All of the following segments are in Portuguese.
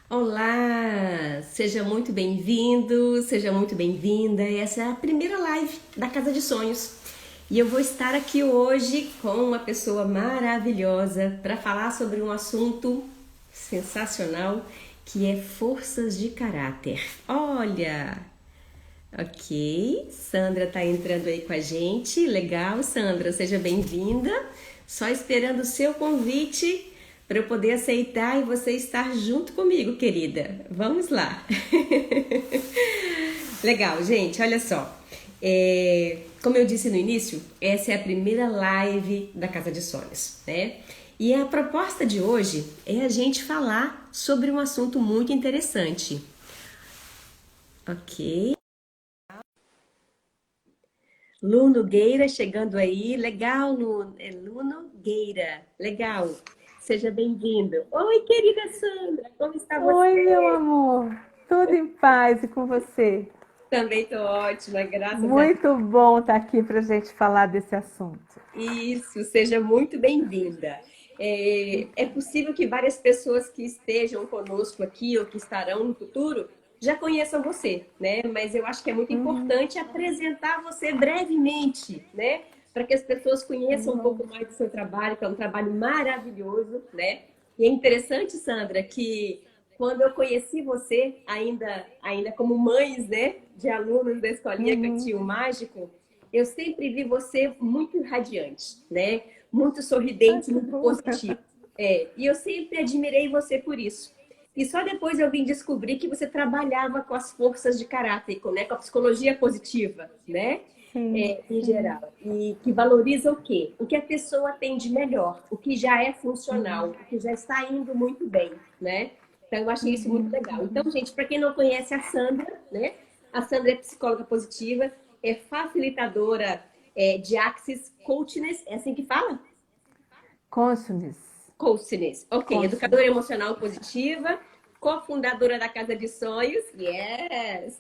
Olá, seja muito bem-vindo, seja muito bem-vinda. Essa é a primeira live da Casa de Sonhos e eu vou estar aqui hoje com uma pessoa maravilhosa para falar sobre um assunto sensacional que é forças de caráter. Olha, ok, Sandra tá entrando aí com a gente. Legal, Sandra, seja bem-vinda. Só esperando o seu convite para eu poder aceitar e você estar junto comigo, querida. Vamos lá. Legal, gente, olha só. Como eu disse no início, essa é a primeira live da Casa de Sonhos, né? E a proposta de hoje é a gente falar sobre um assunto muito interessante. Ok. Luno Gueira chegando aí. Legal, Luno. É Luno Gueira. Legal. Seja bem-vindo. Oi, querida Sandra, como está Oi, meu você? amor. Tudo em paz e com você? Também estou ótima, graças a Deus. Muito bom estar aqui para a gente falar desse assunto. Isso, seja muito bem-vinda. É possível que várias pessoas que estejam conosco aqui ou que estarão no futuro já conheçam você, né? Mas eu acho que é muito Uhum, importante apresentar você brevemente, né? Para que as pessoas tá conheçam um bom. pouco mais do seu trabalho, que é um trabalho maravilhoso, né? E é interessante, Sandra, que quando eu conheci você, ainda como mães, né, de alunos da Escolinha Uhum. Cantinho Mágico, eu sempre vi você muito radiante, né? Muito Ah, sorridente, que muito bom. positivo. E eu sempre admirei você por isso. E só depois eu vim descobrir que você trabalhava com as forças de caráter, com a psicologia positiva, né? Sim, Em sim. geral. E que valoriza o quê? O que a pessoa tem de melhor, o que já é Uhum, funcional, o que já está indo muito bem, né? Então eu achei isso muito uhum, legal. Então, uhum. gente, para quem não conhece a Sandra, né? A Sandra é psicóloga positiva, é facilitadora de Axis Coachness, é assim que fala? Consciousness. Coachness, ok. Educadora Consciousness. emocional positiva, cofundadora da Casa de Sonhos, yes!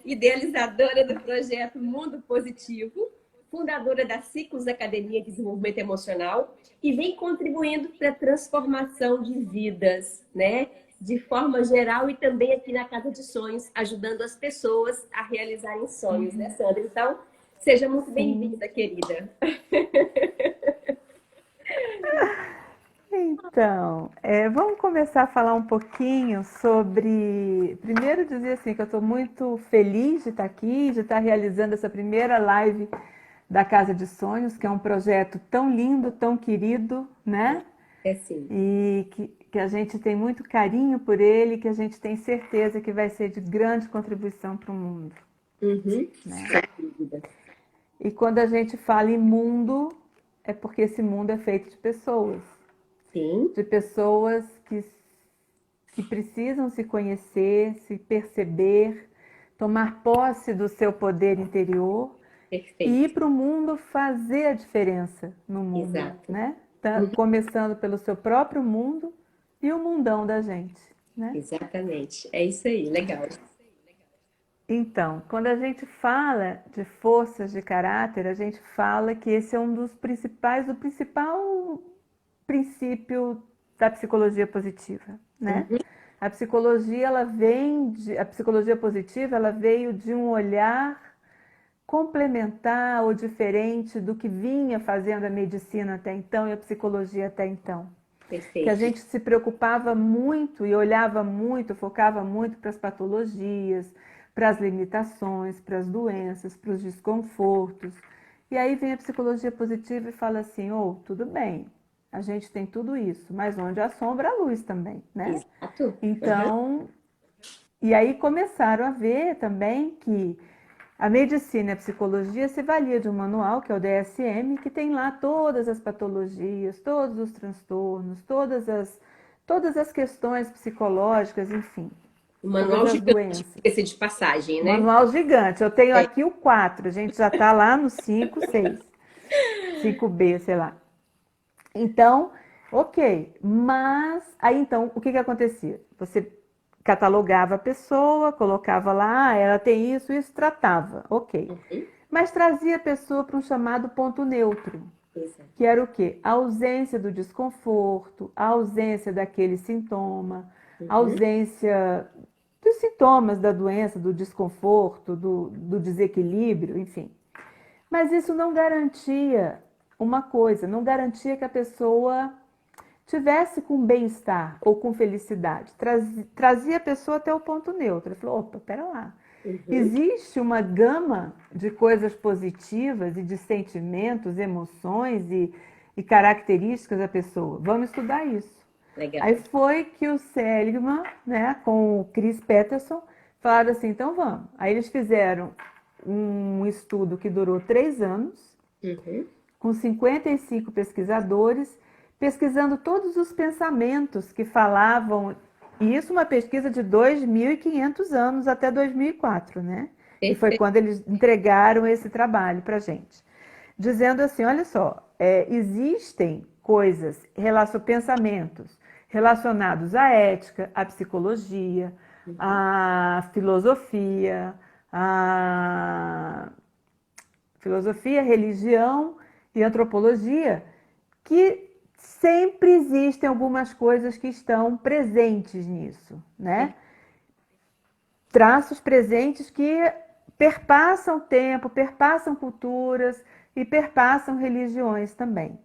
Idealizadora do projeto Mundo Positivo, fundadora da Ciclos Academia de Desenvolvimento Emocional e vem contribuindo para a transformação de vidas, né? De forma geral e também aqui na Casa de Sonhos, ajudando as pessoas a realizarem sonhos, né, Uhum. Sandra? Então, seja muito Sim. bem-vinda, querida. Então, vamos começar a falar um pouquinho sobre. Primeiro, dizer assim que eu estou muito feliz de estar aqui, de estar realizando essa primeira live da Casa de Sonhos, que é um projeto tão lindo, tão querido, né? É sim. E que a gente tem muito carinho por ele, que a gente tem certeza que vai ser de grande contribuição para o mundo, Uhum. né? Sem dúvida. E quando a gente fala em mundo, é porque esse mundo é feito Sim, de pessoas que precisam se conhecer, se perceber, tomar posse do seu poder interior e ir perfeito. para o mundo fazer a diferença no mundo, Exato. né? Uhum. Começando pelo seu próprio mundo e o mundão da gente, né? Exatamente. É isso aí, legal. Então, quando a gente fala de forças de caráter, a gente fala que esse é um dos principais, o principal princípio da psicologia positiva, né? Uhum. A psicologia positiva, ela veio de um olhar complementar ou diferente do que vinha fazendo a medicina até então e a psicologia até então. Que a Perfeito. gente se preocupava muito e olhava muito, focava muito para as patologias, para as limitações, para as doenças, para os desconfortos. E aí vem a psicologia positiva e fala assim: oh, tudo bem, a gente tem tudo isso, mas onde há sombra, há luz também, né? Exato. Uhum. Então, e aí começaram a ver também que a medicina e a psicologia se valia de um manual, que é o DSM, que tem lá todas as patologias, todos os transtornos, todas as questões psicológicas, enfim, Um todas manual as gigante, doenças. esse de passagem, né? Manual gigante. Eu tenho É. aqui o 4, a gente já está lá no 5, 6, 5B, sei lá. Então, ok. Mas, aí então, o que que acontecia? Você catalogava a pessoa, colocava lá, ela tem isso, isso, tratava. Ok. Uhum. Mas trazia a pessoa para um chamado ponto neutro, que Exato. era o quê? A ausência do desconforto, a ausência daquele sintoma, Uhum. ausência dos sintomas da doença, do desconforto, do desequilíbrio, enfim. Mas isso não garantia uma coisa, não garantia que a pessoa tivesse com bem-estar ou com felicidade. Trazia a pessoa até o ponto neutro. Ele falou, opa, pera lá. Uhum. Existe uma gama de coisas positivas e de sentimentos, emoções e características da pessoa. Vamos estudar isso. Aí Legal. foi que o Seligman, né, com o Chris Peterson, falaram assim, então vamos. Aí eles fizeram um estudo que durou 3 anos, Uhum. com 55 pesquisadores, pesquisando todos os pensamentos que falavam, e isso uma pesquisa de 2.500 anos até 2004, né? Que foi Perfeito. quando eles entregaram esse trabalho para a gente. Dizendo assim, olha só, existem coisas, pensamentos relacionados à ética, à psicologia, Uhum. à filosofia, religião e antropologia, que sempre existem algumas coisas que estão presentes nisso, né? Traços presentes que perpassam tempo, perpassam culturas e perpassam religiões também.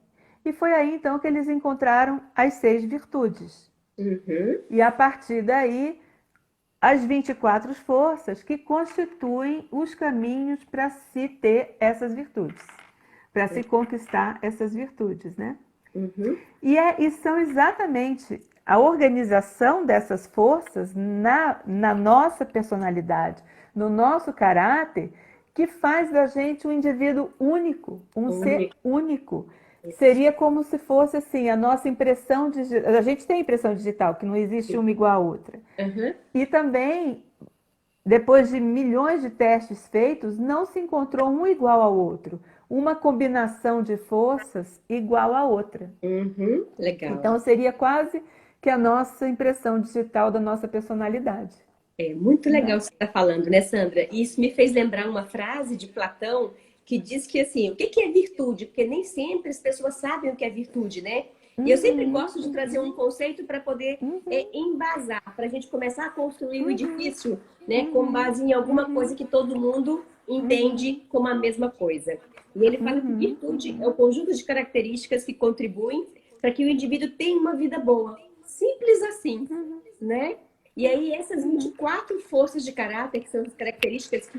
E foi aí então que eles encontraram as 6 virtudes. Uhum. E a partir daí, as 24 forças que constituem os caminhos para se ter essas virtudes, para se conquistar essas virtudes, né? Uhum. E são exatamente a organização dessas forças na nossa personalidade, no nosso caráter, que faz da gente um indivíduo único, um ser Único. único. Seria como se fosse assim, a nossa impressão digital. A gente tem impressão digital, que não existe uma igual a outra. Uhum. E também, depois de milhões de testes feitos, não se encontrou um igual ao outro. Uma combinação de forças igual a outra. Uhum. Legal. Então seria quase que a nossa impressão digital da nossa personalidade, É muito legal né? o que você está falando, né, Sandra? E isso me fez lembrar uma frase de Platão que diz que assim, o que que é virtude? Porque nem sempre as pessoas sabem o que é virtude, né? E eu sempre Uhum, gosto de trazer um conceito para poder embasar, para a gente começar a construir o edifício, né, com base em alguma coisa que todo mundo entende como a mesma coisa. E ele fala que virtude é o conjunto de características que contribuem para que o indivíduo tenha uma vida boa. Simples assim, né? E aí, essas 24 forças de caráter, que são as características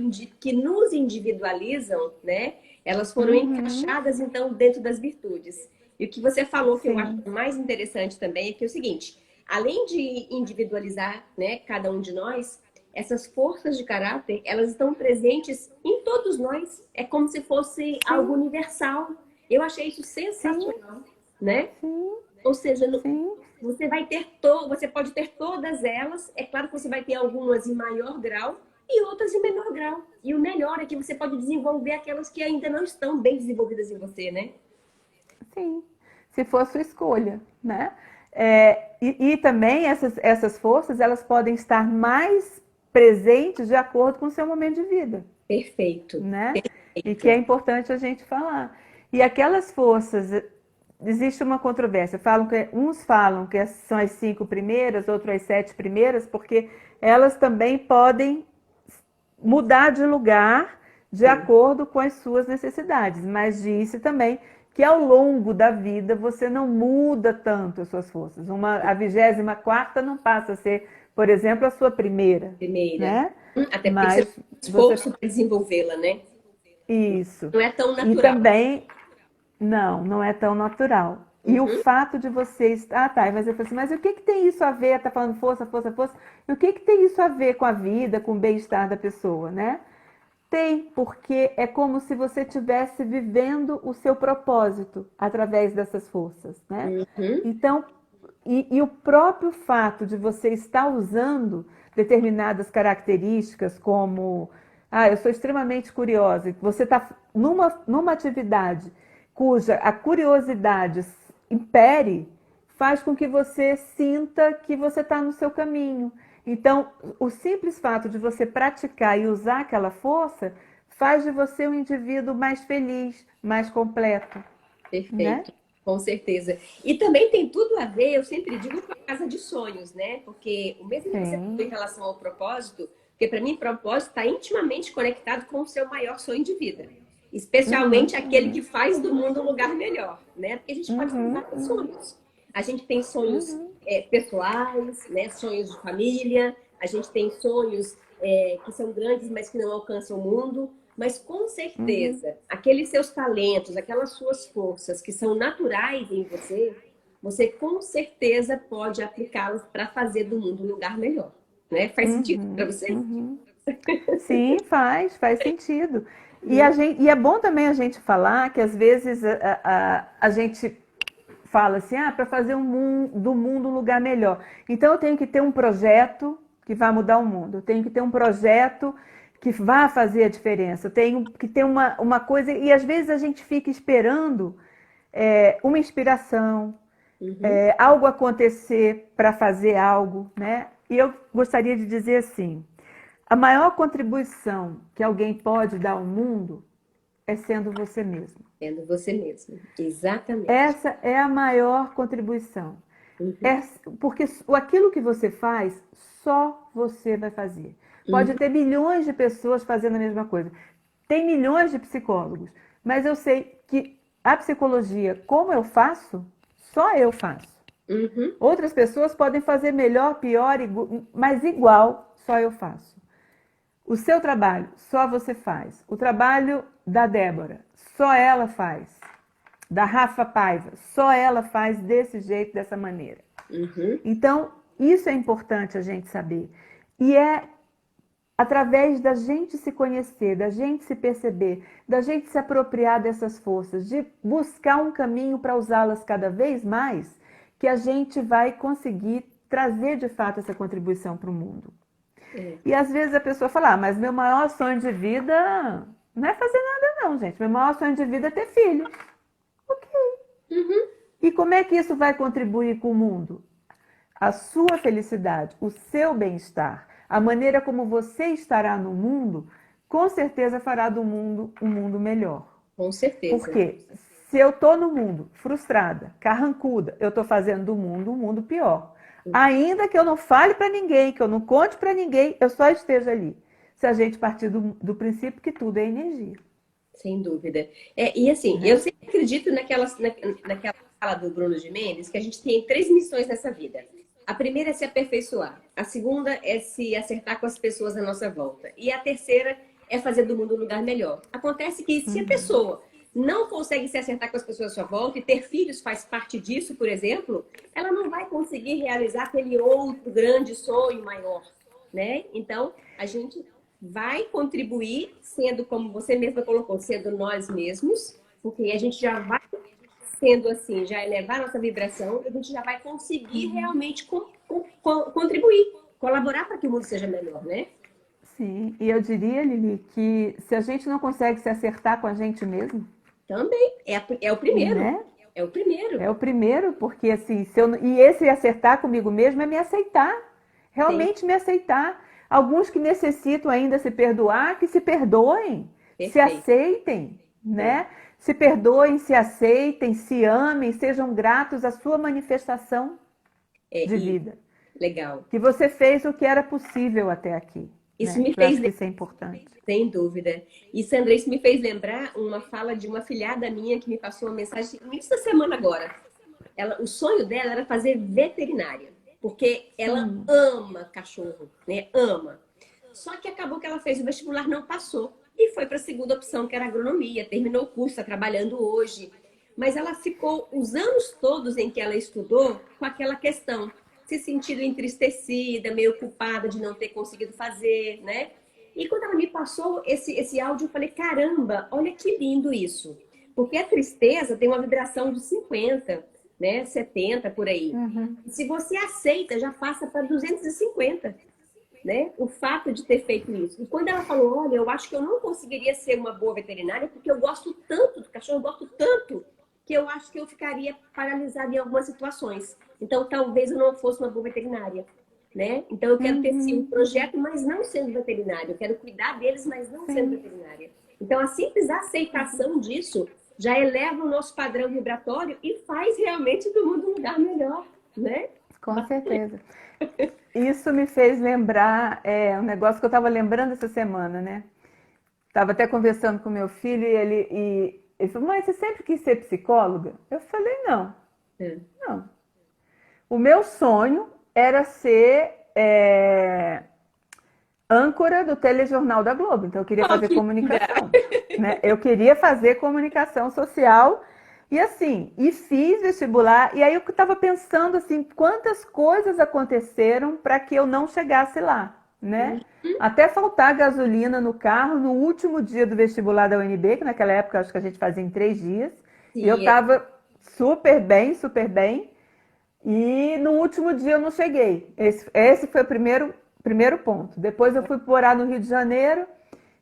que nos individualizam, né? Elas foram uhum, encaixadas, então, dentro das virtudes. E o que você falou, que eu acho sim, mais interessante também, é que é o seguinte: além de individualizar, né, cada um de nós, essas forças de caráter, elas estão presentes em todos nós. É como se fosse algo sim, universal. Eu achei isso sim, sensacional, né? sim, Ou seja, sim, você vai ter você pode ter todas elas. É claro que você vai ter algumas em maior grau e outras em menor grau. E o melhor é que você pode desenvolver aquelas que ainda não estão bem desenvolvidas em você, né? sim. Se for a sua escolha, né? E também essas forças, elas podem estar mais presentes de acordo com o seu momento de vida, Perfeito. né? E que é Perfeito. importante a gente falar. E aquelas forças, existe uma controvérsia. Uns falam que são as 5 primeiras, outros as 7 primeiras, porque elas também podem mudar de lugar de Sim. acordo com as suas necessidades. Mas disse também que ao longo da vida você não muda tanto as suas forças. A 24ª não passa a ser, por exemplo, a sua primeira, Primeira. né? Até porque você Mas tem você esforço para desenvolvê-la, né? isso. Não é tão E natural. também não é tão natural. E o Uhum. fato de você estar. Ah, tá. Mas eu falei assim, mas o que, que tem isso a ver? Tá falando força, força, força. E o que, que tem isso a ver com a vida, com o bem-estar da pessoa, né? Tem, porque é como se você estivesse vivendo o seu propósito através dessas forças, né? Uhum. Então, o próprio fato de você estar usando determinadas características, como, eu sou extremamente curiosa, você está numa atividade cuja a curiosidade impere, faz com que você sinta que você está no seu caminho. Então, o simples fato de você praticar e usar aquela força faz de você um indivíduo mais feliz, mais completo, né? Perfeito. Com certeza. E também tem tudo a ver, eu sempre digo, com a casa de sonhos, né? Porque o mesmo que você falou em Sim. relação ao propósito, porque para mim propósito está intimamente conectado com o seu maior sonho de vida. Especialmente Uhum, aquele que faz do mundo um lugar melhor, né? Porque a gente pode ter uhum, vários sonhos. A gente tem sonhos uhum, pessoais, né? Sonhos de família, a gente tem sonhos que são grandes, mas que não alcançam o mundo. Mas com uhum, certeza, aqueles seus talentos, aquelas suas forças que são naturais em você, você com certeza pode aplicá-las para fazer do mundo um lugar melhor, né? Faz sentido para uhum, você? uhum. Sim, faz sentido. Né? E é bom também a gente falar que às vezes a gente fala assim, para fazer do mundo um lugar melhor. Então eu tenho que ter um projeto que vai mudar o mundo. Eu tenho que ter um projeto que vá fazer a diferença. Eu tenho que ter uma coisa. E às vezes a gente fica esperando uma inspiração, Uhum. algo acontecer para fazer algo, né? E eu gostaria de dizer assim: a maior contribuição que alguém pode dar ao mundo é sendo você mesmo. Sendo você mesmo. Exatamente. Essa é a maior contribuição. Uhum. É porque aquilo que você faz, só você vai fazer. Pode Uhum. ter milhões de pessoas fazendo a mesma coisa. Tem milhões de psicólogos, mas eu sei que a psicologia, como eu faço, só eu faço. Uhum. Outras pessoas podem fazer melhor, pior, mas igual, só eu faço. O seu trabalho, só você faz. O trabalho da Débora, só ela faz. Da Rafa Paiva, só ela faz desse jeito, dessa maneira. Uhum. Então, isso é importante a gente saber. E é através da gente se conhecer, da gente se perceber, da gente se apropriar dessas forças, de buscar um caminho para usá-las cada vez mais, que a gente vai conseguir trazer de fato essa contribuição para o mundo. É. E às vezes a pessoa fala, mas meu maior sonho de vida não é fazer nada não, gente. Meu maior sonho de vida é ter filhos. Ok. Uhum. E como é que isso vai contribuir com o mundo? A sua felicidade, o seu bem-estar, a maneira como você estará no mundo, com certeza fará do mundo um mundo melhor. Com certeza. Porque se eu estou no mundo frustrada, carrancuda, eu estou fazendo do mundo um mundo pior. Ainda que eu não fale para ninguém, que eu não conte para ninguém, eu só esteja ali. Se a gente partir do princípio que tudo é energia, Sem dúvida. E assim, eu né? sempre acredito naquela fala do Bruno de Mendes, que a gente tem três missões nessa vida. A primeira é se aperfeiçoar. A segunda é se acertar com as pessoas à nossa volta. E a terceira é fazer do mundo um lugar melhor. Acontece que se a pessoa não consegue se acertar com as pessoas à sua volta e ter filhos faz parte disso, por exemplo, ela não vai conseguir realizar aquele outro grande sonho maior, né? Então, a gente vai contribuir sendo, como você mesma colocou, sendo nós mesmos, porque a gente já vai sendo assim, já elevar nossa vibração, e a gente já vai conseguir realmente contribuir, colaborar para que o mundo seja melhor, né? Sim, e eu diria, Lili, que se a gente não consegue se acertar com a gente mesmo, Também é o primeiro. né? É o primeiro. É o primeiro, porque assim, se eu, e esse acertar comigo mesmo é me aceitar, Sim, realmente me aceitar. Alguns que necessitam ainda se perdoar, que se perdoem, se perfeito. aceitem, É, né? Se perdoem, se aceitem, se amem, sejam gratos à sua manifestação de e vida. legal. Que você fez o que era possível até aqui, Isso né? me Eu fez, acho que isso é importante. sem dúvida. E Sandra, isso me fez lembrar uma fala de uma filhada minha que me passou uma mensagem no início da semana agora. O sonho dela era fazer veterinária, porque ela ama cachorro, né? Ama. Só que acabou que ela fez o vestibular, não passou. E foi para a segunda opção, que era agronomia. Terminou o curso, está trabalhando hoje. Mas ela ficou os anos todos em que ela estudou com aquela questão, se sentindo entristecida, meio culpada de não ter conseguido fazer, né? E quando ela me passou esse áudio, eu falei: caramba, olha que lindo isso. Porque a tristeza tem uma vibração de 50, né? 70 por aí. Uhum. Se você aceita, já passa para 250, né? O fato de ter feito isso. E quando ela falou: olha, eu acho que eu não conseguiria ser uma boa veterinária porque eu gosto tanto do cachorro, eu gosto tanto que eu acho que eu ficaria paralisada em algumas situações. Então, talvez eu não fosse uma boa veterinária, né? Então, eu quero ter sim um Uhum. projeto, mas não sendo veterinária. Eu quero cuidar deles, mas não sendo Sim. veterinária. Então, a simples aceitação disso já eleva o nosso padrão vibratório e faz realmente do mundo um lugar melhor, né? Com certeza. Isso me fez lembrar um negócio que eu estava lembrando essa semana, né? Estava até conversando com meu filho e ele falou, mãe, você sempre quis ser psicóloga? Eu falei, não, É. não. O meu sonho era ser âncora do telejornal da Globo, então eu queria Oh, fazer que linda! comunicação, né? Eu queria fazer comunicação social e assim, e fiz vestibular e aí eu estava pensando assim, quantas coisas aconteceram para que eu não chegasse lá, né? Até faltar gasolina no carro no último dia do vestibular da UNB, que naquela época acho que a gente fazia em 3 dias, e eu Sim, estava super bem, super bem. E no último dia eu não cheguei. Esse foi o primeiro ponto. Depois eu fui morar no Rio de Janeiro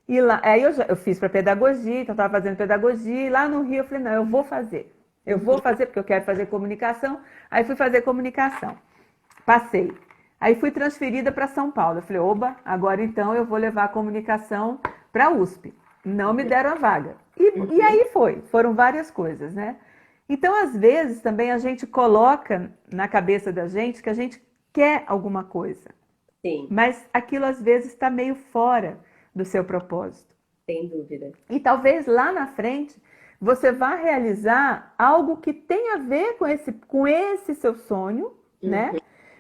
e lá, aí eu fiz para pedagogia, então estava fazendo pedagogia, e lá no Rio eu falei, não, eu vou fazer. Eu vou fazer porque eu quero fazer comunicação. Aí fui fazer comunicação. Passei. Aí fui transferida para São Paulo. Eu falei, oba, agora então eu vou levar a comunicação para a USP. Não me deram a vaga. E aí foram várias coisas, né? Então, às vezes, também a gente coloca na cabeça da gente que a gente quer alguma coisa, sim, mas aquilo às vezes está meio fora do seu propósito. sem dúvida. E talvez lá na frente você vá realizar algo que tenha a ver com esse seu sonho, né? Uhum.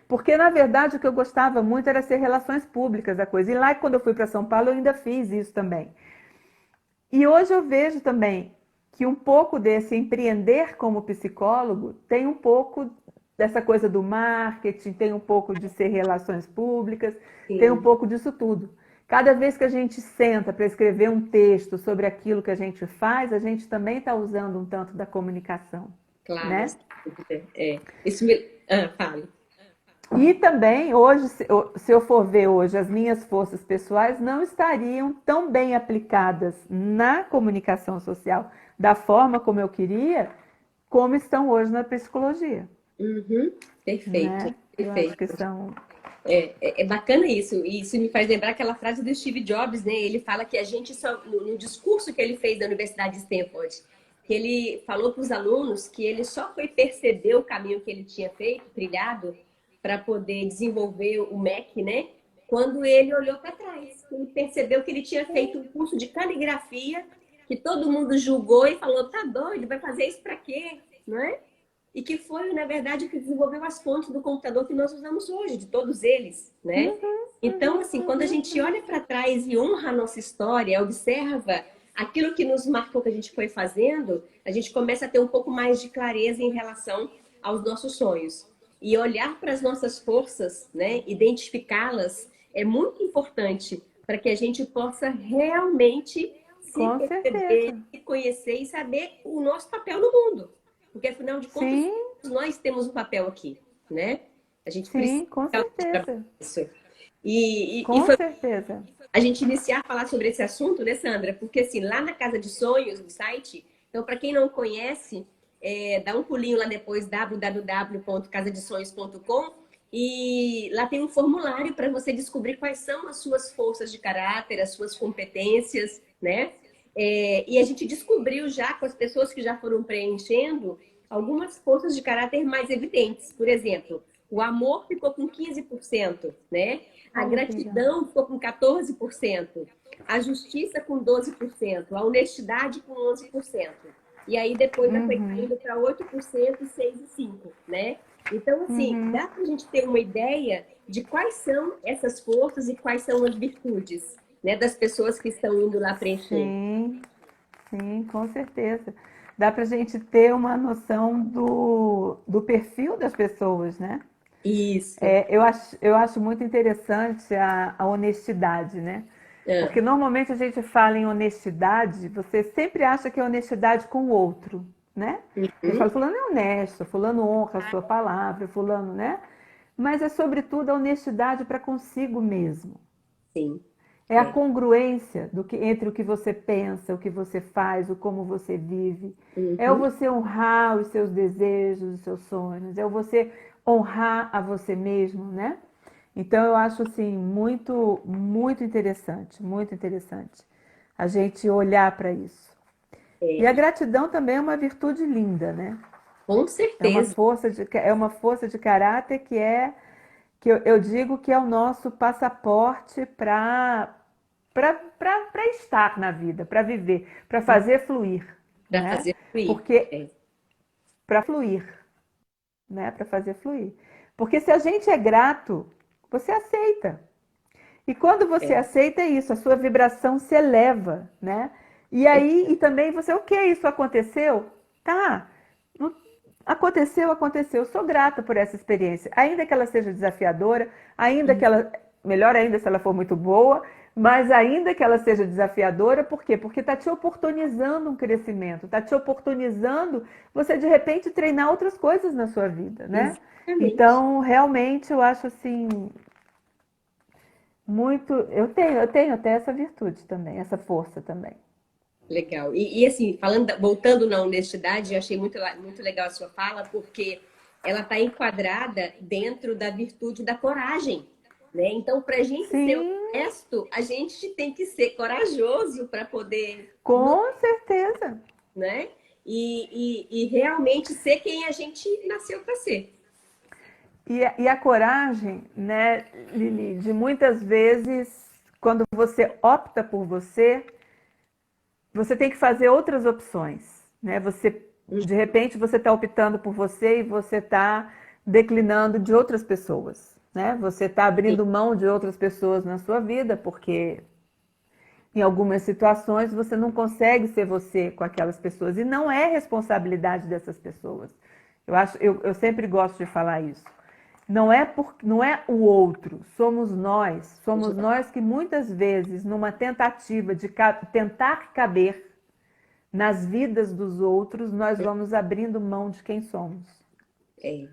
Porque, na verdade, o que eu gostava muito era ser relações públicas da coisa. E lá, quando eu fui para São Paulo, eu ainda fiz isso também. E hoje eu vejo também que um pouco desse empreender como psicólogo tem um pouco dessa coisa do marketing, tem um pouco de ser relações públicas, tem um Sim, pouco disso tudo. Cada vez que a gente senta para escrever um texto sobre aquilo que a gente faz, a gente também está usando um tanto da comunicação, claro, né? sem dúvida. É. Isso me... fale. E também, hoje, se eu for ver hoje, as minhas forças pessoais não estariam tão bem aplicadas na comunicação social da forma como eu queria, como estão hoje na psicologia, Uhum. Perfeito, né? Eu acho que perfeito. são... É bacana isso, e isso me faz lembrar aquela frase do Steve Jobs, né? Ele fala que a gente só, no discurso que ele fez da Universidade de Stanford, que ele falou para os alunos que ele só foi perceber o caminho que ele tinha feito, trilhado, para poder desenvolver o Mac, né? Quando ele olhou para trás, ele percebeu que ele tinha feito um curso de caligrafia, que todo mundo julgou e falou: tá doido, vai fazer isso para quê? Não é? E que foi, na verdade, o que desenvolveu as fontes do computador que nós usamos hoje, de todos eles, né? Então, assim, quando a gente olha para trás e honra a nossa história, observa aquilo que nos marcou que a gente foi fazendo, a gente começa a ter um pouco mais de clareza em relação aos nossos sonhos. E olhar para as nossas forças, né, identificá-las, é muito importante para que a gente possa realmente se Com perceber, certeza. se conhecer e saber o nosso papel no mundo. Porque, afinal de contas, Sim, nós temos um papel aqui, né? A gente precisa sim, com realmente trabalhar certeza. isso. E Com foi certeza. a gente iniciar a falar sobre esse assunto, né, Sandra? Porque, assim, lá na Casa de Sonhos, do site, então, para quem não conhece, dá um pulinho lá depois, www.casadesonhos.com, e lá tem um formulário para você descobrir quais são as suas forças de caráter, as suas competências, né? E a gente descobriu já com as pessoas que já foram preenchendo algumas forças de caráter mais evidentes. Por exemplo, o amor ficou com 15%, né? A Olha que legal. gratidão ficou com 14%, a justiça com 12%, a honestidade com 11%. E aí depois já foi Uhum, caindo para 8%, 6% e 5%, né? Então, assim, uhum. dá para a gente ter uma ideia de quais são essas forças e quais são as virtudes, né, das pessoas que estão indo lá preencher. Sim, sim, com certeza. Dá para a gente ter uma noção do perfil das pessoas, né? Isso. Eu acho muito interessante a honestidade, né? Porque É. normalmente a gente fala em honestidade, você sempre acha que é honestidade com o outro, né? A gente fala, Uhum. fulano é honesto, fulano honra a sua palavra, fulano, né? Mas é sobretudo a honestidade para consigo mesmo. Sim. É a É. congruência entre o que você pensa, o que você faz, o como você vive. É o Uhum. você honrar os seus desejos, os seus sonhos. É o você honrar a você mesmo, né? Então eu acho assim muito interessante a gente olhar para isso. E a gratidão também é uma virtude linda, né? Com certeza. É uma força de caráter que eu digo que é o nosso passaporte para estar na vida, para viver, para fazer fluir, Para né? fazer fluir. Porque É, para fluir, né? Para fazer fluir. Porque se a gente é grato, você aceita. E quando você é, aceita isso, a sua vibração se eleva, né? E é, aí, e também você, ok, isso aconteceu? Tá. Não- Aconteceu, aconteceu. Eu sou grata por essa experiência. Ainda que ela seja desafiadora, ainda que ela, melhor ainda se ela for muito boa, mas ainda que ela seja desafiadora, por quê? Porque está te oportunizando um crescimento, está te oportunizando você de repente treinar outras coisas na sua vida, né? exatamente. Então, realmente eu acho assim, muito, eu tenho até essa virtude também, essa força também. Legal. E assim, voltando na honestidade, eu achei muito legal a sua fala, porque ela está enquadrada dentro da virtude da coragem, né? Então, para a gente ser Sim, honesto, a gente tem que ser corajoso para poder, com certeza. né? E realmente ser quem a gente nasceu para ser. E a coragem, né, Lili, de muitas vezes, quando você opta por você, você tem que fazer outras opções, né? De repente, você está optando por você e você está declinando de outras pessoas, né? Você está Sim, abrindo mão de outras pessoas na sua vida, porque em algumas situações você não consegue ser você com aquelas pessoas e não é responsabilidade dessas pessoas. Eu sempre gosto de falar isso. Não é o outro, somos nós que muitas vezes, numa tentativa de tentar caber nas vidas dos outros, nós vamos abrindo mão de quem somos. é.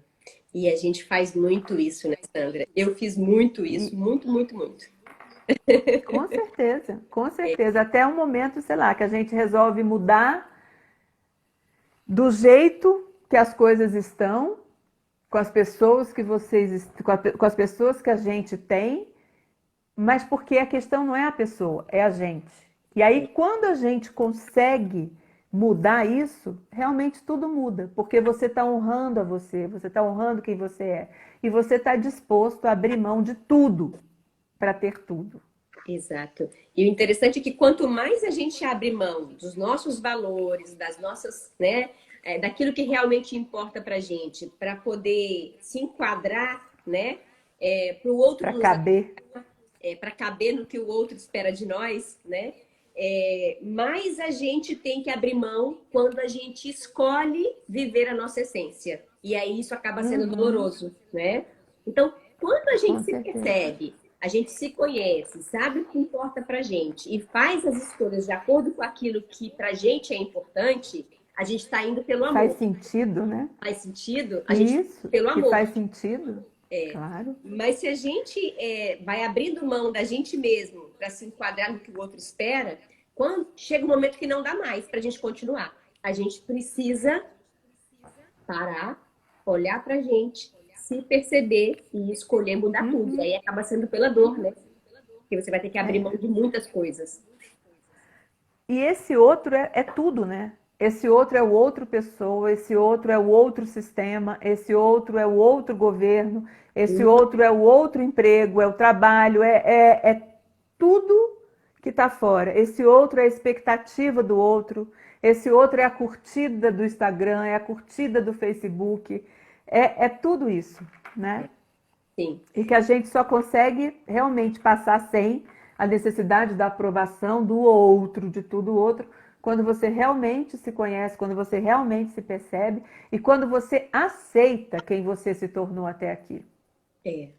E a gente faz muito isso, né, Sandra? Eu fiz muito isso, E muito, muito, muito. com certeza, com certeza. Até um momento, sei lá, que a gente resolve mudar do jeito que as coisas estão, com as pessoas que com as pessoas que a gente tem, mas porque a questão não é a pessoa, é a gente. E aí, quando a gente consegue mudar isso, realmente tudo muda, porque você está honrando a você está honrando quem você é, e você está disposto a abrir mão de tudo para ter tudo. Exato. E o interessante é que quanto mais a gente abre mão dos nossos valores, das nossas, né, daquilo que realmente importa para gente, para poder se enquadrar, né, para o outro Para nos, caber. para caber no que o outro espera de nós, né, mais a gente tem que abrir mão quando a gente escolhe viver a nossa essência. E aí isso acaba sendo Uhum, doloroso, né? Então, quando a gente com se certeza. percebe, a gente se conhece, sabe o que importa pra gente e faz as escolhas de acordo com aquilo que pra gente é importante, a gente está indo pelo Faz amor. sentido, né? Faz sentido? A gente tá Isso, indo pelo que amor. faz sentido, claro. Mas se a gente vai abrindo mão da gente mesmo para se enquadrar no que o outro espera, quando chega um momento que não dá mais para a gente continuar, a gente precisa parar, olhar para a gente, se perceber e escolher mudar tudo. E Uhum, aí acaba sendo pela dor, né? Porque você vai ter que abrir mão é. de muitas coisas. E esse outro é tudo, né? Esse outro é o outro pessoa, esse outro é o outro sistema, esse outro é o outro governo, esse Hum, outro é o outro emprego, é o trabalho, é tudo que está fora. Esse outro é a expectativa do outro, esse outro é a curtida do Instagram, é a curtida do Facebook, é tudo isso, né? sim, E que a gente só consegue realmente passar sem a necessidade da aprovação do outro, de tudo outro, quando você realmente se conhece, quando você realmente se percebe e quando você aceita quem você se tornou até aqui, é.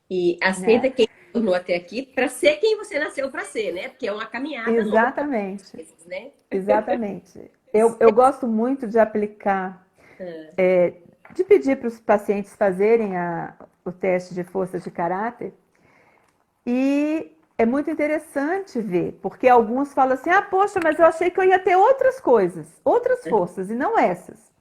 E aceita né? quem tornou até aqui para ser quem você nasceu para ser, né? Porque é uma caminhada longa, Exatamente, né? exatamente. Eu gosto muito de aplicar, de pedir para os pacientes fazerem o teste de força de caráter. E é muito interessante ver, porque alguns falam assim: ah, poxa, mas eu achei que eu ia ter outras coisas, outras forças, e não essas.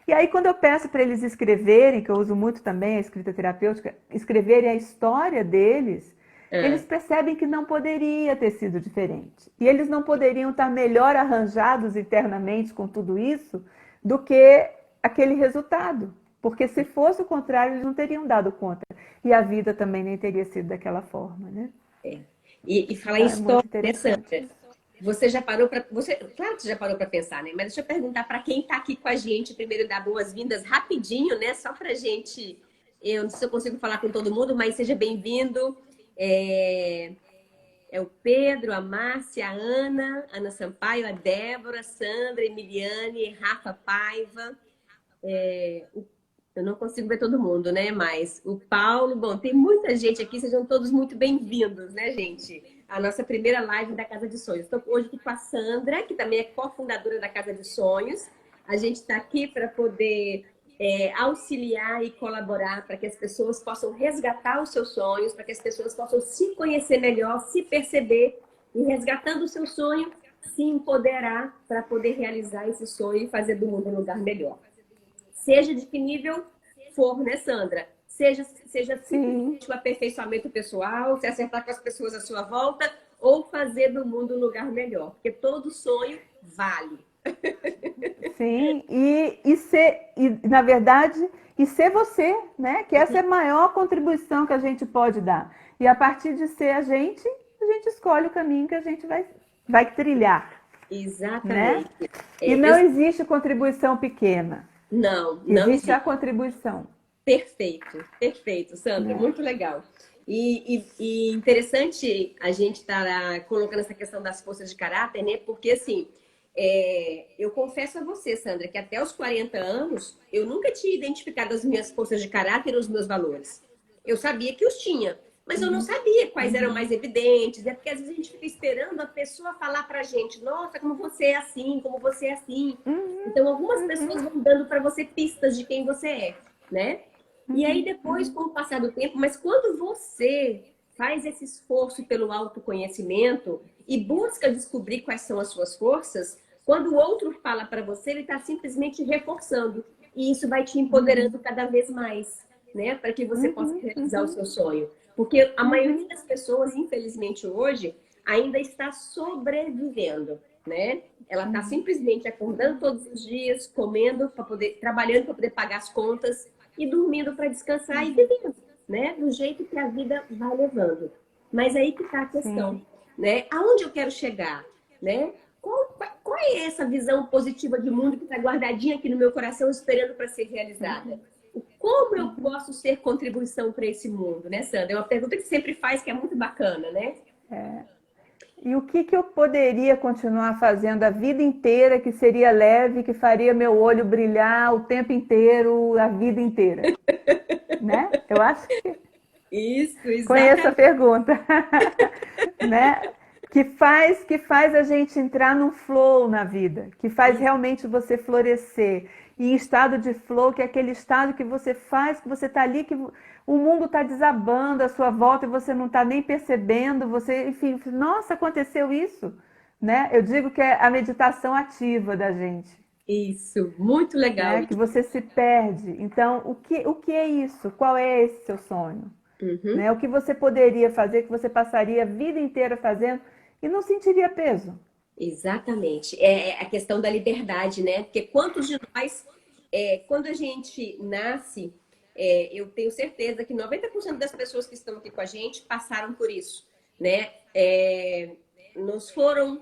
E aí, quando eu peço para eles escreverem, que eu uso muito também a escrita terapêutica, escreverem a história deles, Ah, eles percebem que não poderia ter sido diferente. E eles não poderiam estar melhor arranjados internamente com tudo isso do que aquele resultado. Porque se fosse o contrário, eles não teriam dado conta. E a vida também nem teria sido daquela forma, né? é. E falar em Então é muito história, né, interessante Sandra? isso. Você já parou para você, claro que você já parou para pensar, né? Mas deixa eu perguntar para quem está aqui com a gente, primeiro dar boas-vindas rapidinho, né? Só para gente, eu não sei se eu consigo falar com todo mundo, mas seja bem-vindo. É, é o Pedro, a Márcia, a Ana, Ana Sampaio, a Débora, Sandra, Emiliane, Rafa Paiva. Eu não consigo ver todo mundo, né? Mas o Paulo, bom, tem muita gente aqui, sejam todos muito bem-vindos, né, gente? A nossa primeira live da Casa de Sonhos. Estou hoje aqui com a Sandra, que também é cofundadora da Casa de Sonhos. A gente está aqui para poder auxiliar e colaborar para que as pessoas possam resgatar os seus sonhos, para que as pessoas possam se conhecer melhor, se perceber e, resgatando o seu sonho, se empoderar para poder realizar esse sonho e fazer do mundo um lugar melhor. Seja de que nível for, né, Sandra? Seja Sim, simplesmente o aperfeiçoamento pessoal, se acertar com as pessoas à sua volta, ou fazer do mundo um lugar melhor. Porque todo sonho vale. sim. Na verdade, e ser você, né? Que essa é a maior contribuição que a gente pode dar. E a partir de ser a gente escolhe o caminho que a gente vai trilhar, né? Exatamente. E É, não existe contribuição pequena. não Existe a existe. contribuição, Perfeito, perfeito, Sandra, né? muito legal. E interessante a gente estar colocando essa questão das forças de caráter, né? Porque assim, eu confesso a você, Sandra, que até os 40 anos eu nunca tinha identificado as minhas forças de caráter e os meus valores. Eu sabia que os tinha, mas eu não sabia quais eram mais evidentes. É porque às vezes a gente fica esperando a pessoa falar pra gente: nossa, como você é assim, como você é assim. Então, algumas pessoas vão dando para você pistas de quem você é, né? E aí depois, com o passar do tempo, mas quando você faz esse esforço pelo autoconhecimento e busca descobrir quais são as suas forças, quando o outro fala para você, ele está simplesmente reforçando. E isso vai te empoderando cada vez mais, né? Para que você possa realizar o seu sonho. Porque a maioria das pessoas, infelizmente, hoje, ainda está sobrevivendo, né? Ela está simplesmente acordando todos os dias, comendo para poder, trabalhando para poder pagar as contas e dormindo para descansar e vivendo, né? Do jeito que a vida vai levando. Mas aí que está a questão, Sim. né? Aonde eu quero chegar, né? Qual é essa visão positiva de mundo que está guardadinha aqui no meu coração, esperando para ser realizada? Como eu posso ser contribuição para esse mundo, né, Sandra? É uma pergunta que sempre faz, que é muito bacana, né? E o que eu poderia continuar fazendo a vida inteira que seria leve, que faria meu olho brilhar o tempo inteiro, a vida inteira, né? Eu acho que Isso, conheço a exatamente. pergunta, né? Que faz a gente entrar num flow na vida, que faz realmente você florescer. E em estado de flow, que é aquele estado que você faz, que você está ali, que o mundo está desabando à sua volta e você não está nem percebendo, você, enfim, nossa, aconteceu isso, né? Eu digo que é a meditação ativa da gente, Isso, muito legal né? Que isso. você se perde. Então, o que é isso? Qual é esse seu sonho? Uhum. Né? O que você poderia fazer, que você passaria a vida inteira fazendo e não sentiria peso. Exatamente. É a questão da liberdade, né? Porque quantos de nós, quando a gente nasce, eu tenho certeza que 90% das pessoas que estão aqui com a gente passaram por isso, né? Nos foram,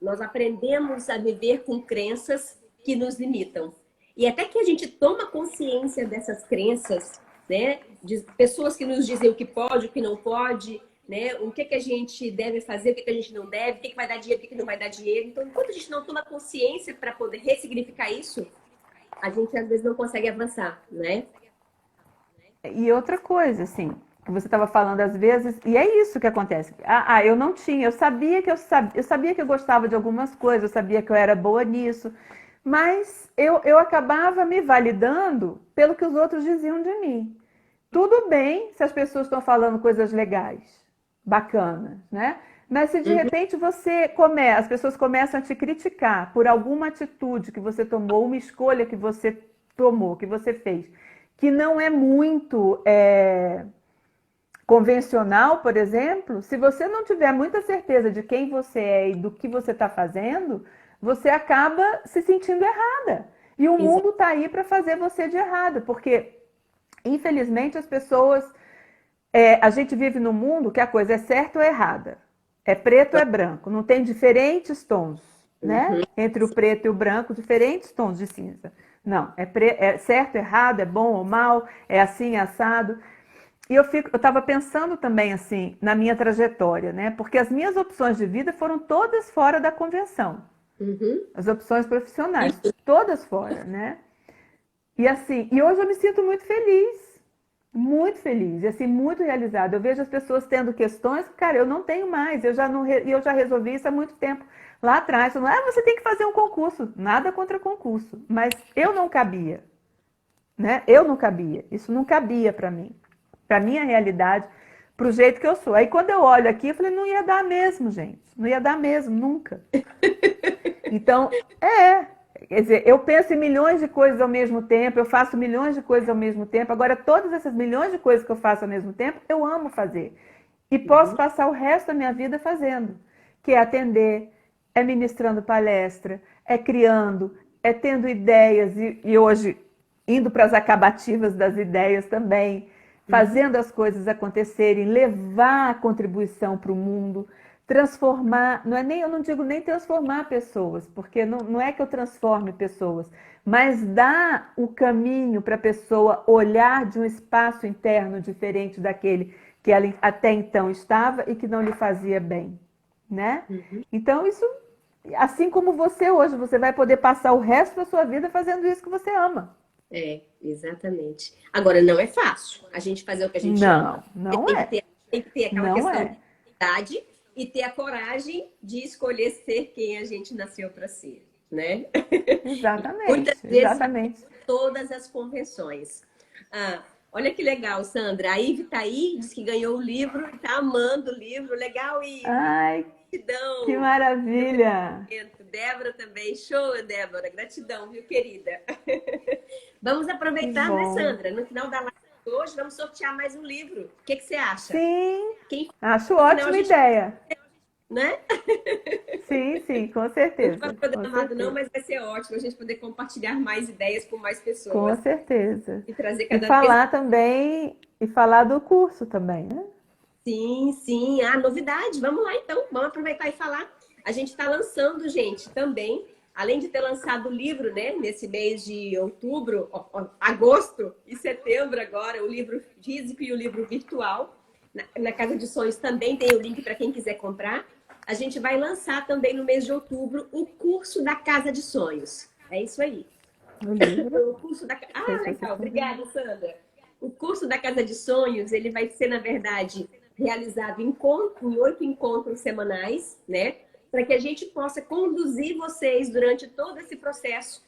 nós aprendemos a viver com crenças que nos limitam. E até que a gente toma consciência dessas crenças, né? De pessoas que nos dizem o que pode, o que não pode, né? O que a gente deve fazer, o que a gente não deve, o que vai dar dinheiro, o que não vai dar dinheiro. Então, enquanto a gente não toma consciência para poder ressignificar isso, a gente às vezes não consegue avançar, né? E outra coisa, assim, que você estava falando às vezes, e é isso que acontece. Eu não tinha, eu sabia que eu gostava de algumas coisas, eu sabia que eu era boa nisso, mas eu acabava me validando pelo que os outros diziam de mim. Tudo bem se as pessoas estão falando coisas legais, bacanas, né? Mas se de Uhum. repente as pessoas começam a te criticar por alguma atitude que você tomou, uma escolha que você tomou, que você fez, que não é muito convencional, por exemplo, se você não tiver muita certeza de quem você é e do que você está fazendo, você acaba se sentindo errada. E o mundo está aí para fazer você de errado, porque, infelizmente, as pessoas... a gente vive num mundo que a coisa é certa ou errada. É preto ou é branco. Não tem diferentes tons, né? Entre o preto e o branco, diferentes tons de cinza. Não, é certo, errado, é bom ou mal, é assim, é assado. E eu estava pensando também assim na minha trajetória, né? Porque as minhas opções de vida foram todas fora da convenção. As opções profissionais, todas fora, né? E assim, e hoje eu me sinto muito feliz, e assim, muito realizada. Eu vejo as pessoas tendo questões que, cara, eu não tenho mais, eu já resolvi isso há muito tempo. Lá atrás, falando, você tem que fazer um concurso. Nada contra concurso, mas eu não cabia, né? Eu não cabia, isso não cabia para mim, para minha realidade, para o jeito que eu sou. Aí quando eu olho aqui, eu falei, não ia dar mesmo, gente, não ia dar mesmo, nunca. Então, quer dizer, eu penso em milhões de coisas ao mesmo tempo, eu faço milhões de coisas ao mesmo tempo. Agora, todas essas milhões de coisas que eu faço ao mesmo tempo, eu amo fazer. E posso passar o resto da minha vida fazendo, que é atender, é ministrando palestra, é criando, é tendo ideias e hoje indo para as acabativas das ideias também, fazendo as coisas acontecerem, levar a contribuição para o mundo, transformar, eu não digo nem transformar pessoas, porque não é que eu transforme pessoas, mas dar o caminho para a pessoa olhar de um espaço interno diferente daquele que ela até então estava e que não lhe fazia bem, né? Então isso, assim como você hoje, você vai poder passar o resto da sua vida fazendo isso que você ama. Exatamente. Agora, não é fácil a gente fazer o que a gente ama. Não é. Tem que ter aquela Não questão é. de idade e ter a coragem de escolher ser quem a gente nasceu para ser, né? Exatamente, Muitas vezes exatamente. todas as convenções. Olha que legal, Sandra. A Ive tá aí, diz que ganhou o livro e tá amando o livro. Legal, Ive. Ai, Gratidão. que maravilha. Débora também. Show, Débora. Gratidão, viu, querida? Vamos aproveitar, né, Sandra? No final da live de hoje, vamos sortear mais um livro. O que você acha? Sim, Quem... acho ótima ideia. Né? Sim, com certeza. Não foi programado não, mas vai ser ótimo a gente poder compartilhar mais ideias com mais pessoas. Com certeza. E trazer E cada falar também, e falar do curso também, né? Sim. Novidade. Vamos lá, então. Vamos aproveitar e falar. A gente está lançando, gente, também, além de ter lançado o livro, né, nesse mês de outubro, agosto e setembro agora, o livro físico e o livro virtual. Na Casa de Sonhos também tem o link para quem quiser comprar. A gente vai lançar também no mês de outubro o curso da Casa de Sonhos. É isso aí. O curso da... legal. Obrigada, Sandra. O curso da Casa de Sonhos, ele vai ser, na verdade, realizado em 8 encontros semanais, né? Para que a gente possa conduzir vocês durante todo esse processo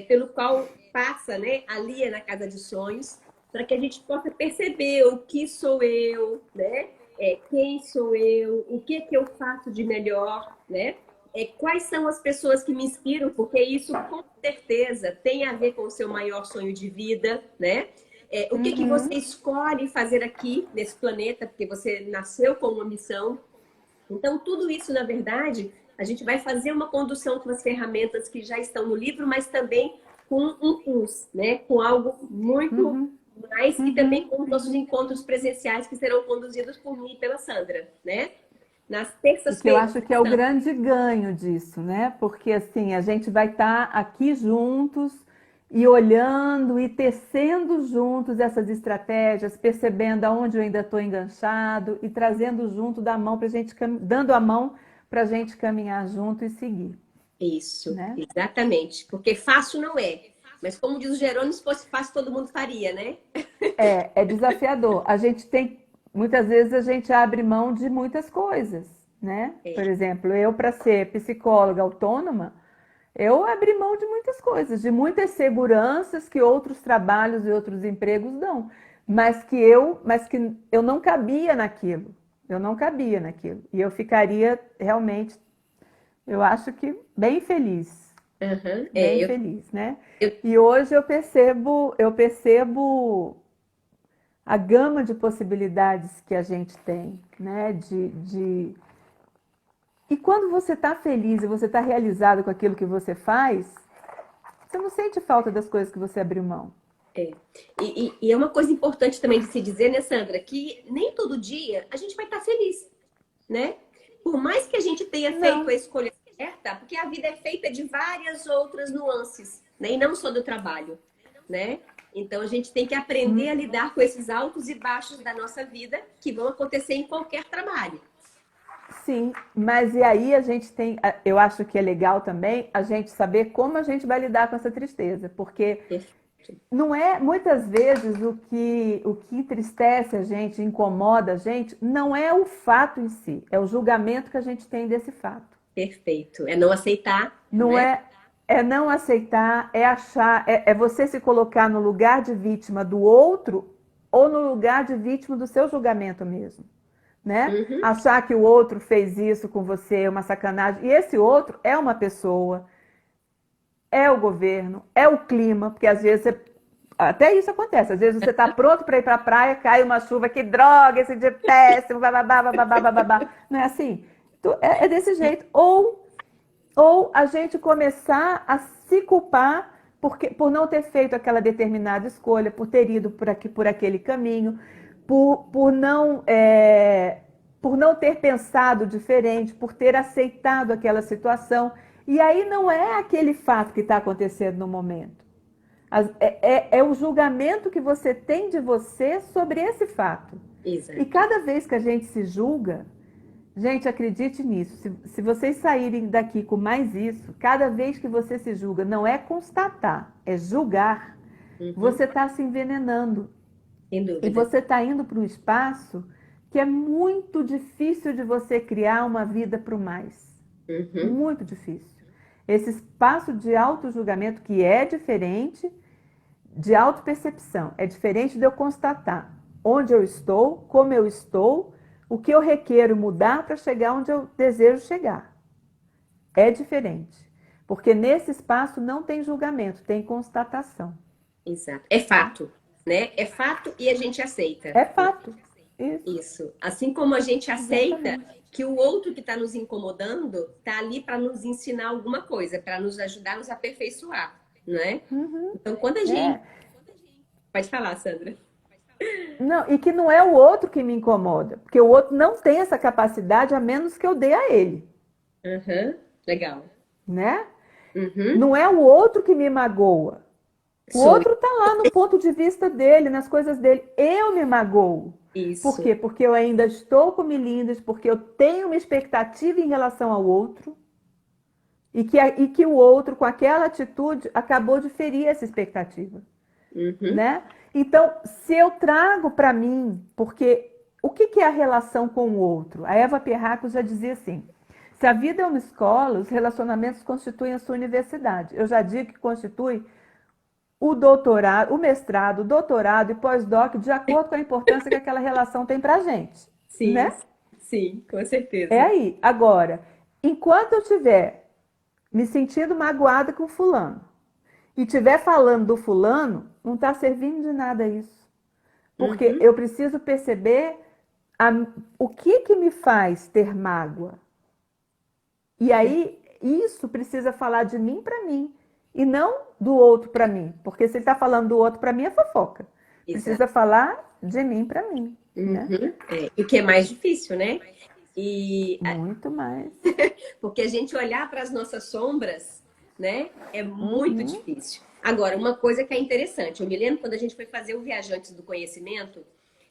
pelo qual passa, né, a Lia na Casa de Sonhos, para que a gente possa perceber o que sou eu, né? Quem sou eu, o que eu faço de melhor, né? Quais são as pessoas que me inspiram, porque isso com certeza tem a ver com o seu maior sonho de vida, né? O que você escolhe fazer aqui nesse planeta, porque você nasceu com uma missão. Então, tudo isso, na verdade, a gente vai fazer uma condução com as ferramentas que já estão no livro, mas também com um curso, né? Com algo muito mais, e também com os nossos encontros presenciais que serão conduzidos por mim e pela Sandra, né? Nas terças-feiras. Eu acho que é o grande ganho disso, né? Porque assim, a gente vai estar aqui juntos e olhando e tecendo juntos essas estratégias, percebendo aonde eu ainda estou enganchado e trazendo junto da mão para a gente, dando a mão para a gente caminhar junto e seguir. Isso, né? Exatamente. Porque fácil não é. Mas como diz o Jerônimo, se fosse fácil, todo mundo faria, né? É desafiador. Muitas vezes a gente abre mão de muitas coisas, né? Por exemplo, eu para ser psicóloga autônoma, eu abri mão de muitas coisas, de muitas seguranças que outros trabalhos e outros empregos dão, mas que eu não cabia naquilo. Eu não cabia naquilo. E eu ficaria realmente, eu acho que bem feliz. Bem feliz, né? E hoje eu percebo a gama de possibilidades que a gente tem, né? E quando você está feliz e você está realizado com aquilo que você faz, você não sente falta das coisas que você abriu mão. É. E é uma coisa importante também de se dizer, né, Sandra, que nem todo dia a gente vai estar feliz, né? Por mais que a gente tenha feito Não. a escolha certa, porque a vida é feita de várias outras nuances, né? E não só do trabalho, né? Então a gente tem que aprender a lidar com esses altos e baixos da nossa vida que vão acontecer em qualquer trabalho. Sim, mas e aí a gente tem, eu acho que é legal também a gente saber como a gente vai lidar com essa tristeza, porque não é muitas vezes o que entristece a gente, incomoda a gente, não é o fato em si, é o julgamento que a gente tem desse fato. Perfeito. É não aceitar, Não né? é não aceitar, é achar, é você se colocar no lugar de vítima do outro ou no lugar de vítima do seu julgamento mesmo, né? Uhum. Achar que o outro fez isso com você, uma sacanagem, e esse outro é uma pessoa, é o governo, é o clima, porque às vezes até isso acontece, às vezes você está pronto para ir para a praia, cai uma chuva, que droga, esse dia é péssimo, bababá, bababá, bababá. Não é assim? É desse jeito. Ou a gente começar a se culpar por não ter feito aquela determinada escolha, por ter ido por aquele caminho, por não ter pensado diferente, por ter aceitado aquela situação. E aí não é aquele fato que está acontecendo no momento. É o julgamento que você tem de você sobre esse fato. E Exato. cada vez que a gente se julga, gente, acredite nisso. Se vocês saírem daqui com mais isso, cada vez que você se julga, não é constatar, é julgar, Uhum. você está se envenenando. Sem E dúvida. você está indo para um espaço que é muito difícil de você criar uma vida para o mais. Uhum. Muito difícil. Esse espaço de auto-julgamento, que é diferente de autopercepção, é diferente de eu constatar onde eu estou, como eu estou, o que eu requero mudar para chegar onde eu desejo chegar. É diferente. Porque nesse espaço não tem julgamento, tem constatação. Exato. É Tá? fato, né? É fato e a gente aceita. É fato. Isso, Isso. Assim como a gente aceita exatamente. que o outro que está nos incomodando está ali para nos ensinar alguma coisa, para nos ajudar a nos aperfeiçoar, não é? Uhum. Então, quando a gente. É. Pode falar, Sandra. Não, e que não é o outro que me incomoda, porque o outro não tem essa capacidade a menos que eu dê a ele, Uhum. Legal. né? Uhum. Não é o outro que me magoa. O Sou outro está lá no ponto de vista dele, nas coisas dele. Eu me magoo. Por isso. quê? Porque eu ainda estou com milindres, porque eu tenho uma expectativa em relação ao outro e que o outro, com aquela atitude, acabou de ferir essa expectativa, Uhum. né? Então, se eu trago para mim, porque o que é a relação com o outro? A Eva Pierracos já dizia assim: se a vida é uma escola, os relacionamentos constituem a sua universidade. Eu já digo que constitui o doutorado, o mestrado, o doutorado e pós-doc de acordo com a importância que aquela relação tem para a gente, Sim, né? sim, com É certeza. aí. Agora, enquanto eu estiver me sentindo magoada com fulano e estiver falando do fulano, não está servindo de nada isso. Porque Uhum. eu preciso perceber a, o que me faz ter mágoa. E aí, isso precisa falar de mim para mim. E não do outro para mim. Porque se ele está falando do outro para mim, é fofoca. Exato. Precisa falar de mim para mim, né? Uhum. É. E o que é mais difícil, né? E Muito mais. porque a gente olhar para as nossas sombras, né, é muito Uhum. difícil. Agora, uma coisa que é interessante, eu me lembro quando a gente foi fazer o Viajantes do Conhecimento,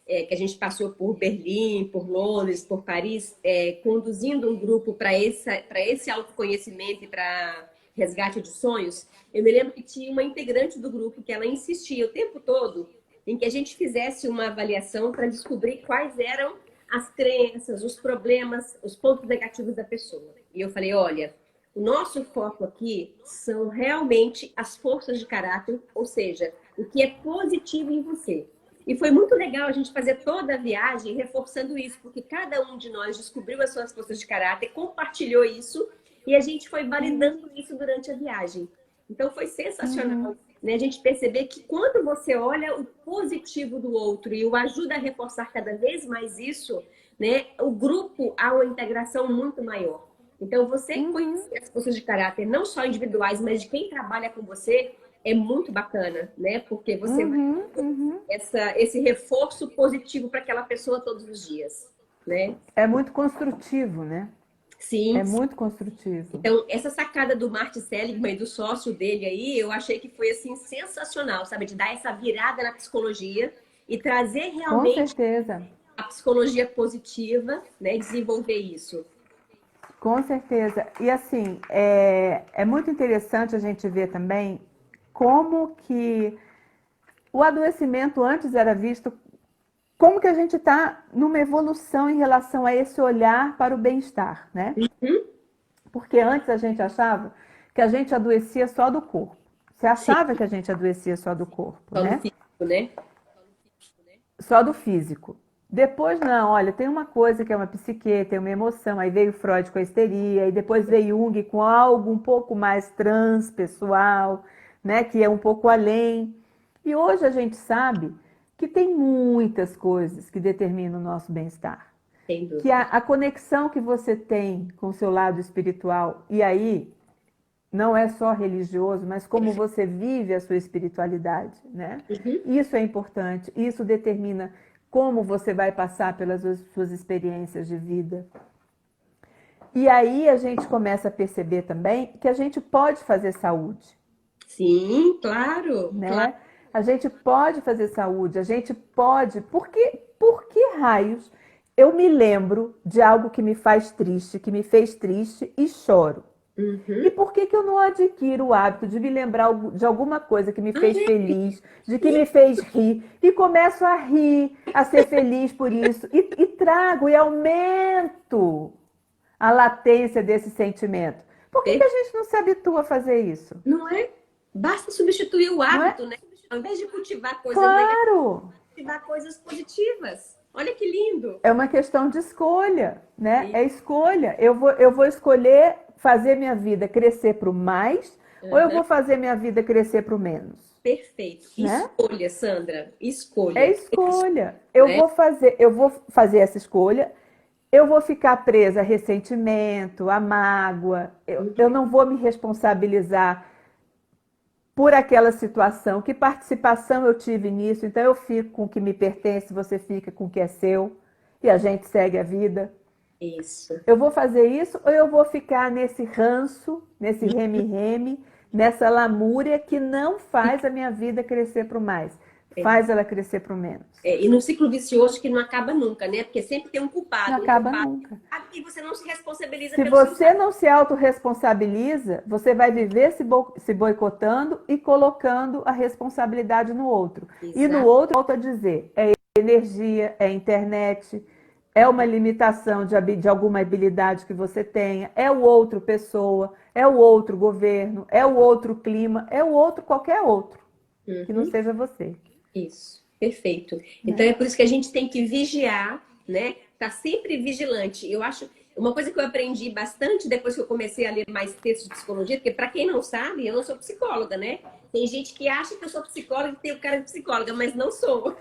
que a gente passou por Berlim, por Londres, por Paris, conduzindo um grupo para esse autoconhecimento e para resgate de sonhos. Eu me lembro que tinha uma integrante do grupo que ela insistia o tempo todo em que a gente fizesse uma avaliação para descobrir quais eram as crenças, os problemas, os pontos negativos da pessoa. E eu falei, olha, o nosso foco aqui são realmente as forças de caráter, ou seja, o que é positivo em você. E foi muito legal a gente fazer toda a viagem reforçando isso, porque cada um de nós descobriu as suas forças de caráter, compartilhou isso e a gente foi validando isso durante a viagem. Então foi sensacional. Uhum. né? A gente perceber que quando você olha o positivo do outro e o ajuda a reforçar cada vez mais isso, né? O grupo há uma integração muito maior. Então, você Uhum, conhecer as forças de caráter, não só individuais, mas de quem trabalha com você, é muito bacana, né? Porque você vai uhum, uhum. esse reforço positivo para aquela pessoa todos os dias, né? É muito construtivo, né? Sim. É muito construtivo. Então, essa sacada do Martin Seligman e do sócio dele aí, eu achei que foi assim sensacional, sabe? De dar essa virada na psicologia e trazer Com realmente certeza, a psicologia positiva, né? Desenvolver isso. com certeza. E assim, é muito interessante a gente ver também como que o adoecimento antes era visto, como que a gente está numa evolução em relação a esse olhar para o bem-estar, né? Uhum. Porque antes a gente achava que a gente adoecia só do corpo. Você Sim, achava que a gente adoecia só do corpo, só no né? físico, né? Só do físico. Depois não, olha, tem uma coisa que é uma psique, tem uma emoção, aí veio Freud com a histeria, e depois veio Jung com algo um pouco mais transpessoal, né, que é um pouco além. E hoje a gente sabe que tem muitas coisas que determinam o nosso bem-estar. Sem Que dúvida. a conexão que você tem com o seu lado espiritual, e aí não é só religioso, mas como você vive a sua espiritualidade, né? Uhum. Isso é importante, isso determina como você vai passar pelas suas experiências de vida. E aí a gente começa a perceber também que a gente pode fazer saúde, Sim, claro, claro. né? A gente pode fazer saúde, a gente pode. Por que raios eu me lembro de algo que me faz triste, que me fez triste e choro? E Uhum. por que eu não adquiro o hábito de me lembrar de alguma coisa que me fez feliz, de que me fez rir, e começo a rir, a ser feliz por isso, e trago e aumento a latência desse sentimento? Por que a gente não se habitua a fazer isso? Não é? Basta substituir o Não é? hábito, né? Ao invés de cultivar coisas negativas, Claro! cultivar coisas positivas. Olha que lindo. É uma questão de escolha, né? É escolha. Eu vou escolher fazer minha vida crescer para o mais ou eu Uhum. vou fazer minha vida crescer para o menos, Perfeito. né? Escolha, Sandra. É Escolha. escolha. Né? Eu vou fazer essa escolha. Eu vou ficar presa a ressentimento, a mágoa. Eu Uhum. não vou me responsabilizar por aquela situação. Que participação eu tive nisso? Então eu fico com o que me pertence, você fica com o que é seu e a gente segue a vida. Isso. Eu vou fazer isso ou eu vou ficar nesse ranço, nesse reme-reme, nessa lamúria que não faz a minha vida crescer para o mais, faz ela crescer para o menos. E num ciclo vicioso que não acaba nunca, né? Porque sempre tem um Não culpado, acaba nunca. e você não se responsabiliza Se pelo seu você não se autorresponsabiliza, você vai viver se boicotando e colocando a responsabilidade no outro. E no exato. outro, volto a dizer, é energia, é internet, é uma limitação de alguma habilidade que você tenha, é o outro pessoa, é o outro governo, é o outro clima, é o outro qualquer outro, que não Uhum. seja você, Isso, perfeito. Então né? é por isso que a gente tem que vigiar, né? Tá sempre vigilante. Eu acho uma coisa que eu aprendi bastante depois que eu comecei a ler mais textos de psicologia, porque para quem não sabe, eu não sou psicóloga, né? Tem gente que acha que eu sou psicóloga e tem o cara de psicóloga, mas não sou.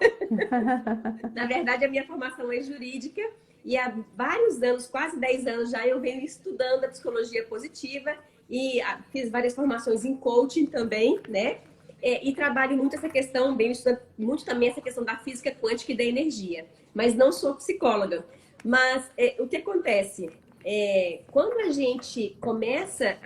Na verdade, a minha formação é jurídica e há vários anos, quase 10 anos já, eu venho estudando a psicologia positiva e fiz várias formações em coaching também, né? E trabalho muito essa questão, bem estudando muito também essa questão da física quântica e da energia. Mas não sou psicóloga. Mas o que acontece? Quando a gente começa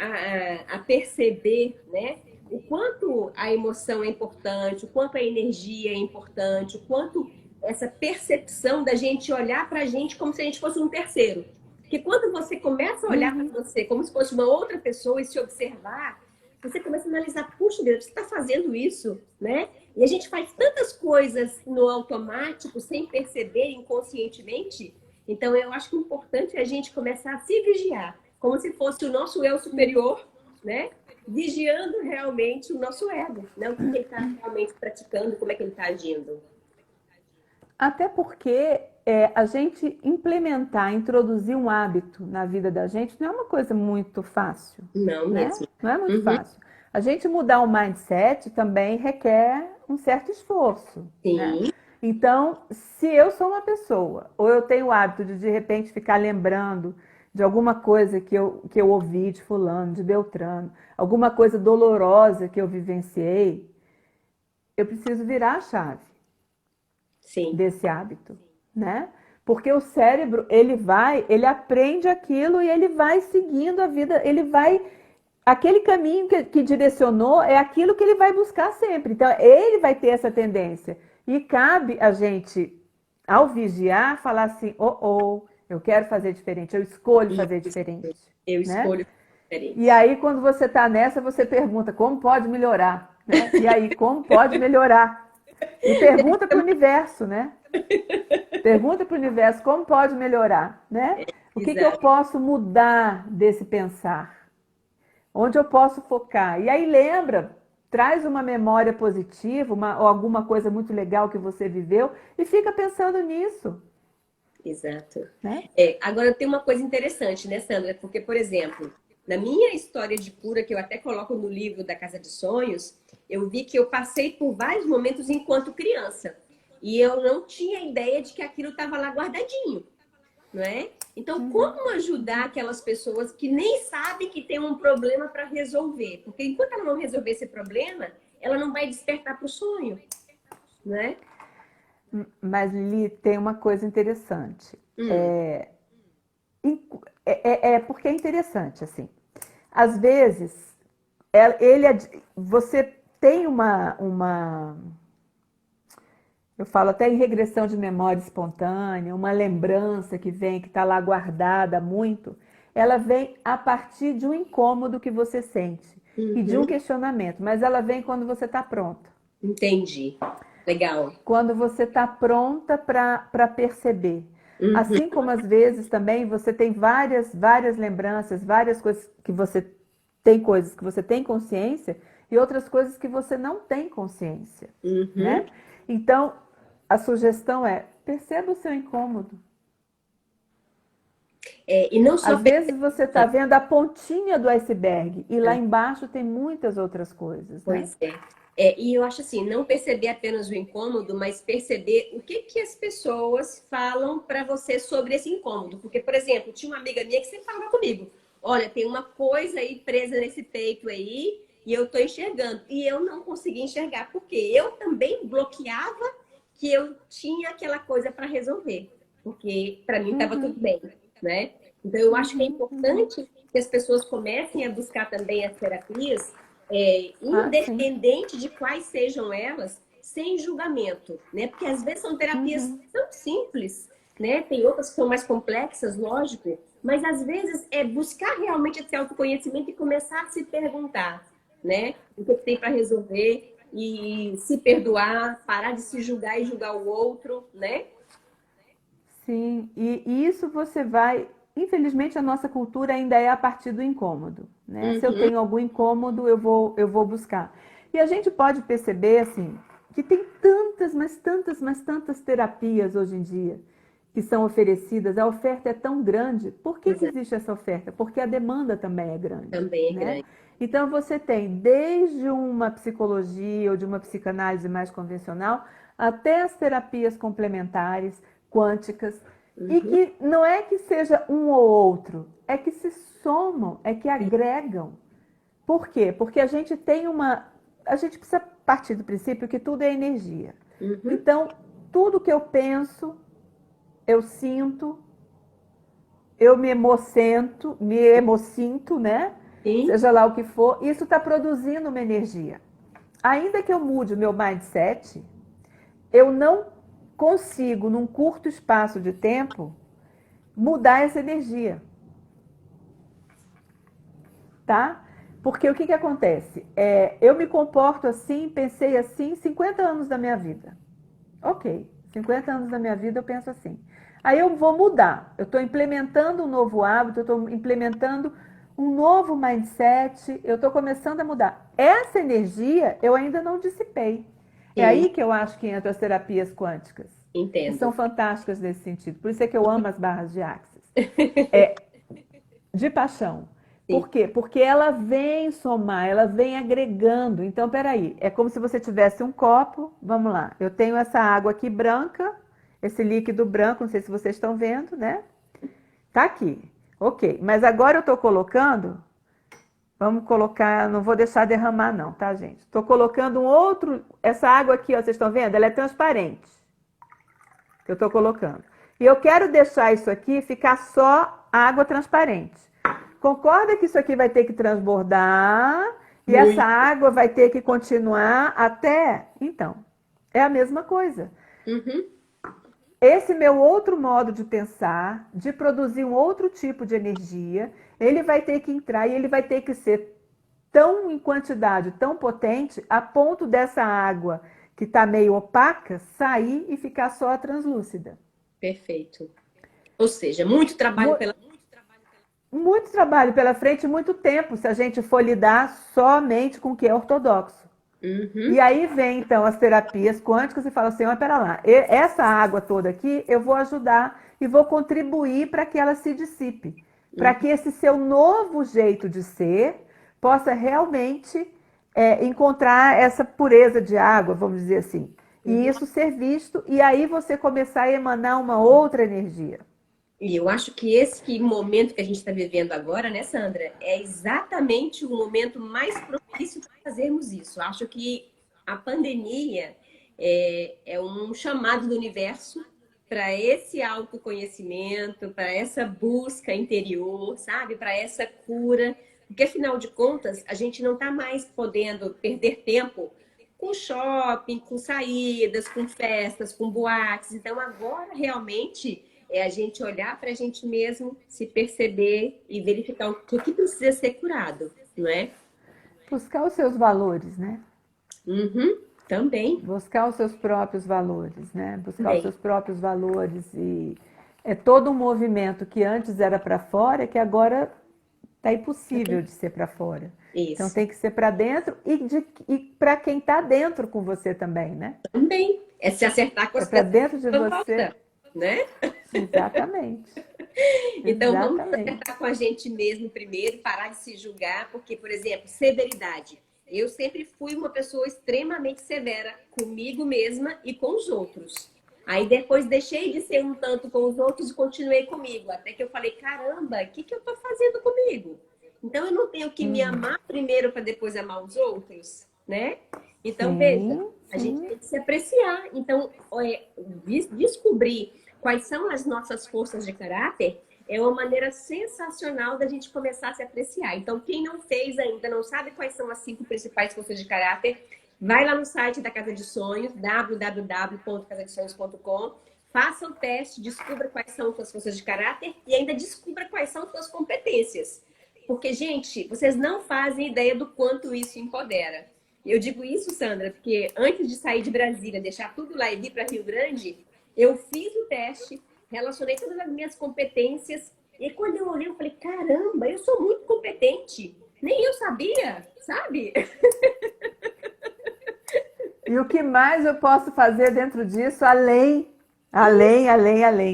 a perceber, né, o quanto a emoção é importante, o quanto a energia é importante, o quanto essa percepção da gente olhar para a gente como se a gente fosse um terceiro. Porque quando você começa a olhar para Uhum. você como se fosse uma outra pessoa e se observar, você começa a analisar, puxa, Deus, você está fazendo isso, né? E a gente faz tantas coisas no automático, sem perceber, inconscientemente. Então, eu acho que o importante é a gente começar a se vigiar, como se fosse o nosso eu superior, né? Vigiando realmente o nosso ego, né? O que ele está realmente praticando, como é que ele está agindo. Até porque a gente implementar, introduzir um hábito na vida da gente não é uma coisa muito fácil, Não né? mesmo. Não é muito Uhum. fácil. A gente mudar o mindset também requer um certo esforço, né? Sim. Então, se eu sou uma pessoa, ou eu tenho o hábito de repente ficar lembrando de alguma coisa que eu ouvi de fulano, de Beltrano, alguma coisa dolorosa que eu vivenciei, eu preciso virar a chave Sim. desse hábito, né? Porque o cérebro, ele aprende aquilo e ele vai seguindo a vida, ele vai, aquele caminho que direcionou é aquilo que ele vai buscar sempre. Então, ele vai ter essa tendência. E cabe a gente, ao vigiar, falar assim, eu quero fazer diferente, eu escolho fazer Isso. diferente, Eu né? escolho E diferente. aí, quando você está nessa, você pergunta, como pode melhorar, né? E aí, como pode melhorar? E pergunta para o universo, né? Pergunta para o universo como pode melhorar, né? O que eu Exato. posso mudar desse pensar? Onde eu posso focar? E aí lembra, traz uma memória positiva, ou alguma coisa muito legal que você viveu e fica pensando nisso, Exato. né? Agora tem uma coisa interessante, né, Sandra? Porque, por exemplo, na minha história de cura, que eu até coloco no livro da Casa de Sonhos, eu vi que eu passei por vários momentos enquanto criança. E eu não tinha ideia de que aquilo estava lá guardadinho, não é? Então, como ajudar aquelas pessoas que nem sabem que tem um problema para resolver? Porque enquanto ela não resolver esse problema, ela não vai despertar para o sonho, não é? Mas Lili, tem uma coisa interessante. Hum, É porque é interessante, assim. Às vezes, você tem eu falo até em regressão de memória espontânea, uma lembrança que vem, que está lá guardada há muito, ela vem a partir de um incômodo que você sente e de um uhum, questionamento, mas ela vem quando você está pronta. entendi. Legal. Quando você está pronta para perceber. Uhum, Assim como às vezes também você tem várias lembranças, várias coisas que você tem consciência e outras coisas que você não tem consciência, uhum. né? Então, a sugestão é perceba o seu incômodo. E não só Às vezes você está vendo a pontinha do iceberg e lá pensar, embaixo tem muitas outras coisas, né? pois é. E eu acho assim, não perceber apenas o incômodo, mas perceber o que que as pessoas falam para você sobre esse incômodo. Porque, por exemplo, tinha uma amiga minha que sempre falava comigo: olha, tem uma coisa aí presa nesse peito aí e eu tô enxergando. E eu não conseguia enxergar, porque eu também bloqueava que eu tinha aquela coisa para resolver. Porque para mim estava tudo Uhum, bem, né? Então, eu acho que é uhum, uhum. importante que as pessoas comecem a buscar também as terapias Ah, sim. independente de quais sejam elas, sem julgamento, né? Porque às vezes são terapias Uhum. tão simples, né? Tem outras que são mais complexas, lógico, mas às vezes é buscar realmente esse autoconhecimento e começar a se perguntar, né? O que tem para resolver e se perdoar, parar de se julgar e julgar o outro, né? Sim, e isso você vai. Infelizmente, a nossa cultura ainda é a partir do incômodo, né? Se eu Uhum, tenho algum incômodo, eu vou buscar. E a gente pode perceber, assim, que tem tantas, mas tantas terapias hoje em dia que são oferecidas. A oferta é tão grande. Por que que exato, existe essa oferta? Porque a demanda também é grande, também é né? grande. Então, você tem desde uma psicologia ou de uma psicanálise mais convencional até as terapias complementares quânticas, e Uhum, que não é que seja um ou outro, é que se somam, é que agregam. Por quê? Porque a gente tem uma. A gente precisa partir do princípio que tudo é energia. uhum, Então, tudo que eu penso, eu sinto, eu me emocinto, né? sim, Seja lá o que for, isso está produzindo uma energia. Ainda que eu mude o meu mindset, eu não consigo, num curto espaço de tempo, mudar essa energia, tá? Porque o que, que acontece? Eu me comporto assim, pensei assim 50 anos da minha vida. Ok, 50 anos da minha vida eu penso assim. Aí eu vou mudar. Eu estou implementando um novo hábito, eu estou implementando um novo mindset, eu estou começando a mudar. Essa energia eu ainda não dissipei. É sim, aí que eu acho que entram as terapias quânticas, que são entendo. fantásticas nesse sentido. Por isso é que eu amo as barras de Axis. De paixão. Por Sim. quê? Porque ela vem somar, ela vem agregando. Então, peraí, é como se você tivesse um copo. Vamos lá, eu tenho essa água aqui branca, esse líquido branco, não sei se vocês estão vendo, né? Tá aqui. Ok, mas agora eu estou colocando. Vamos colocar, não vou deixar derramar, não, tá, gente? Estou colocando um outro. Essa água aqui, ó, vocês estão vendo? Ela é transparente. Que eu estou colocando. E eu quero deixar isso aqui ficar só água transparente. Concorda que isso aqui vai ter que transbordar e essa Muito. água vai ter que continuar até. Então, é a mesma coisa. Uhum. Esse meu outro modo de pensar, de produzir um outro tipo de energia, ele vai ter que entrar e ele vai ter que ser tão em quantidade, tão potente, a ponto dessa água que está meio opaca sair e ficar só a translúcida. Perfeito. Ou seja, muito trabalho pela. Muito trabalho pela frente, muito tempo, se a gente for lidar somente com o que é ortodoxo. E Uhum. aí vem então as terapias quânticas e fala assim, mas pera lá, essa água toda aqui eu vou ajudar e vou contribuir para que ela se dissipe, para que Uhum. esse seu novo jeito de ser possa realmente encontrar essa pureza de água, vamos dizer assim. E Uhum. isso ser visto, e aí você começar a emanar uma outra energia. E eu acho que esse momento que a gente está vivendo agora, né, Sandra, é exatamente o momento mais propício para fazermos isso. Acho que a pandemia é um chamado do universo para esse autoconhecimento, para essa busca interior, sabe? Para essa cura. Porque, afinal de contas, a gente não está mais podendo perder tempo com shopping, com saídas, com festas, com boates. Então, agora realmente é a gente olhar para a gente mesmo, se perceber e verificar o que precisa ser curado, não é? Buscar os seus valores, né? Uhum, também, Buscar os seus próprios valores, né? Buscar os também. seus próprios valores e é todo um movimento que antes era para fora que agora está impossível de ser para fora. Então Isso. tem que ser para dentro e para quem está dentro com você também, né? Também. É se acertar com É as para pessoas dentro de à você, volta, né? exatamente, Então vamos exatamente. acertar com a gente mesmo primeiro, parar de se julgar, porque, por exemplo, severidade. Eu sempre fui uma pessoa extremamente severa comigo mesma e com os outros. Aí depois deixei de ser um tanto com os outros e continuei comigo. Até que eu falei, caramba, o que eu estou fazendo comigo? Então eu não tenho que me Uhum. amar primeiro para depois amar os outros, né? Então veja, Sim, a gente sim, tem que se apreciar. Então, descobrir quais são as nossas forças de caráter é uma maneira sensacional da gente começar a se apreciar. Então, quem não fez ainda, não sabe quais são as 5 principais forças de caráter, vai lá no site da Casa de Sonhos, www.casadesonhos.com, faça o teste, descubra quais são suas forças de caráter e ainda descubra quais são suas competências. Porque, gente, vocês não fazem ideia do quanto isso empodera. Eu digo isso, Sandra, porque antes de sair de Brasília, deixar tudo lá e vir para Rio Grande, eu fiz o teste, relacionei todas as minhas competências e quando eu olhei, eu falei: caramba, eu sou muito competente. Nem eu sabia, sabe? e o que mais eu posso fazer dentro disso, Isso, além,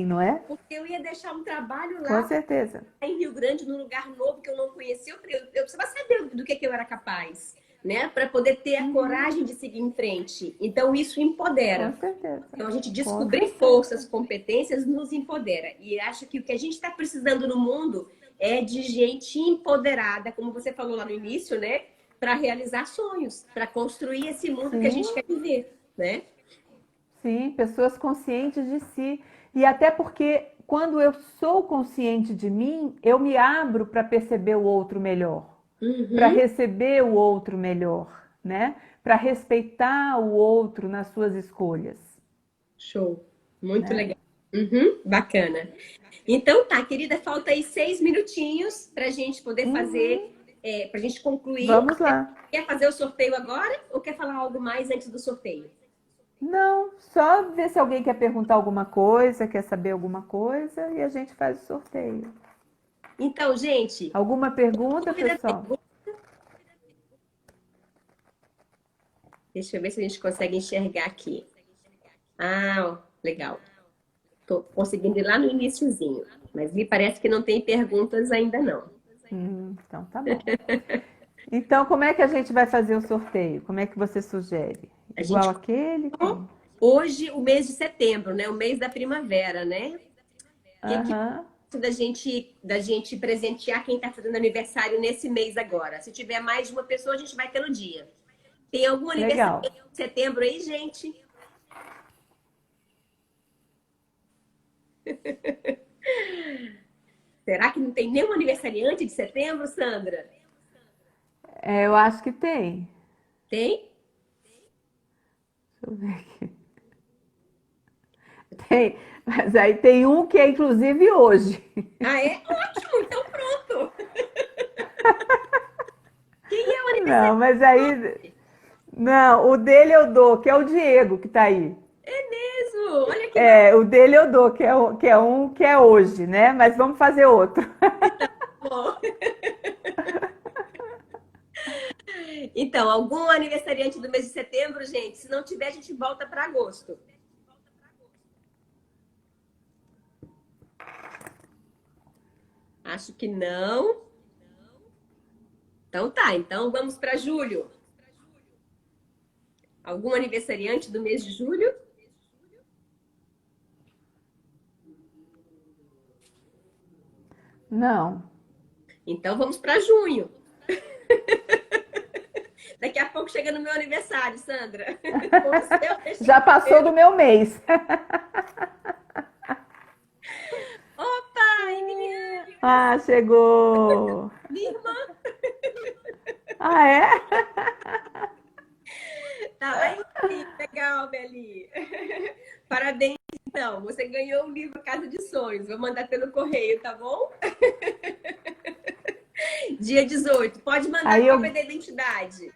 não é? porque eu ia deixar um trabalho Com lá certeza. em Rio Grande, num lugar novo que eu não conhecia. Eu precisava saber do que eu era capaz, né? Para poder ter a Uhum. coragem de seguir em frente. Então, isso Com empodera. certeza. Então, a gente Com descobrir forças, certeza. competências nos empodera. E acho que o que a gente está precisando no mundo é de gente empoderada, como você falou lá no início, né? Para realizar sonhos, para construir esse mundo que a Sim, gente quer viver, né? sim, pessoas conscientes de si. E até porque quando eu sou consciente de mim, eu me abro para perceber o outro melhor, para Uhum. receber o outro melhor, né? Para respeitar o outro nas suas escolhas, Show. Muito né? legal. Uhum. Bacana. Então tá, querida, falta aí 6 minutinhos para a gente poder fazer, Uhum. para a gente concluir. Vamos lá. Quer fazer o sorteio agora ou quer falar algo mais antes do sorteio? Não, só ver se alguém quer perguntar alguma coisa, quer saber alguma coisa e a gente faz o sorteio. Então, gente, Alguma pergunta, dúvida, pessoal? deixa eu ver se a gente consegue enxergar aqui. Ah, ó, legal. Tô conseguindo ir lá no iniciozinho, mas me parece que não tem perguntas ainda não. Então tá bom. Então, como é que a gente vai fazer o sorteio? Como é que você sugere? A Igual gente aquele? hoje o mês de setembro, né? O mês da primavera, né? O que Aham. da gente presentear quem está fazendo aniversário nesse mês agora? Se tiver mais de uma pessoa, a gente vai ter no dia. Tem algum aniversário Legal. em setembro aí, gente? Será que não tem nenhum aniversariante de setembro, Sandra? É, eu acho que tem. Tem? Deixa eu ver aqui. Tem, mas aí tem um que é inclusive hoje. Ah, é? Ótimo, então pronto. Quem é o Não, aniversariante? mas aí. Não, o dele eu dou, que é o Diego que tá aí. É mesmo? Olha que É, o dele eu dou, que é um que é hoje, né? Mas vamos fazer outro. bom. Então, algum aniversariante do mês de setembro, gente? Se não tiver, a gente volta para agosto. Acho que não. Então tá, então vamos para julho. Algum aniversariante do mês de julho? Não. Então vamos para junho. Daqui a pouco chega no meu aniversário, Sandra. O seu deixa Já pra passou do meu mês. Opa, Emiliane, Ah, chegou. minha irmã, Ah, é? tá aí. Legal, Beli. Parabéns, então. Você ganhou o livro Casa de Sonhos. Vou mandar pelo correio, tá bom? Dia 18. Pode mandar Aí eu, cópia da identidade.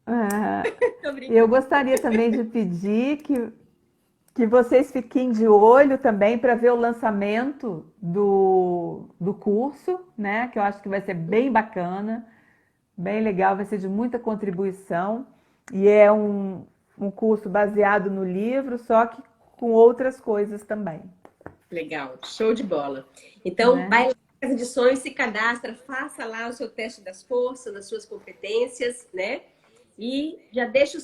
ah, Tô eu brincando. gostaria também de pedir que vocês fiquem de olho também para ver o lançamento do curso, né? Que eu acho que vai ser bem bacana, bem legal, vai ser de muita contribuição. E é um curso baseado no livro, só que com outras coisas também, Legal, show de bola. Então, né? vai lá na Casa de Sonhos, se cadastra, faça lá o seu teste das forças, das suas competências, né? E já deixa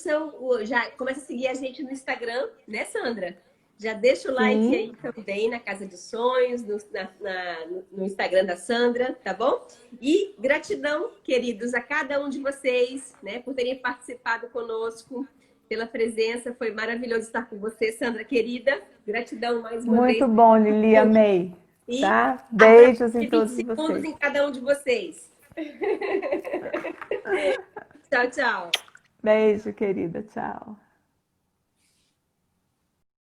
já começa a seguir a gente no Instagram, né, Sandra? Já deixa o like Sim, aí também na Casa de Sonhos, no Instagram da Sandra, tá bom? E gratidão, queridos, a cada um de vocês, né, por terem participado conosco, pela presença. Foi maravilhoso estar com você, Sandra, querida. Gratidão mais uma vez. muito bom, Lili, amei, E tá? abraço Beijos em de 20 todos segundos vocês. em cada um de vocês. Tchau, tchau. Beijo, querida, tchau.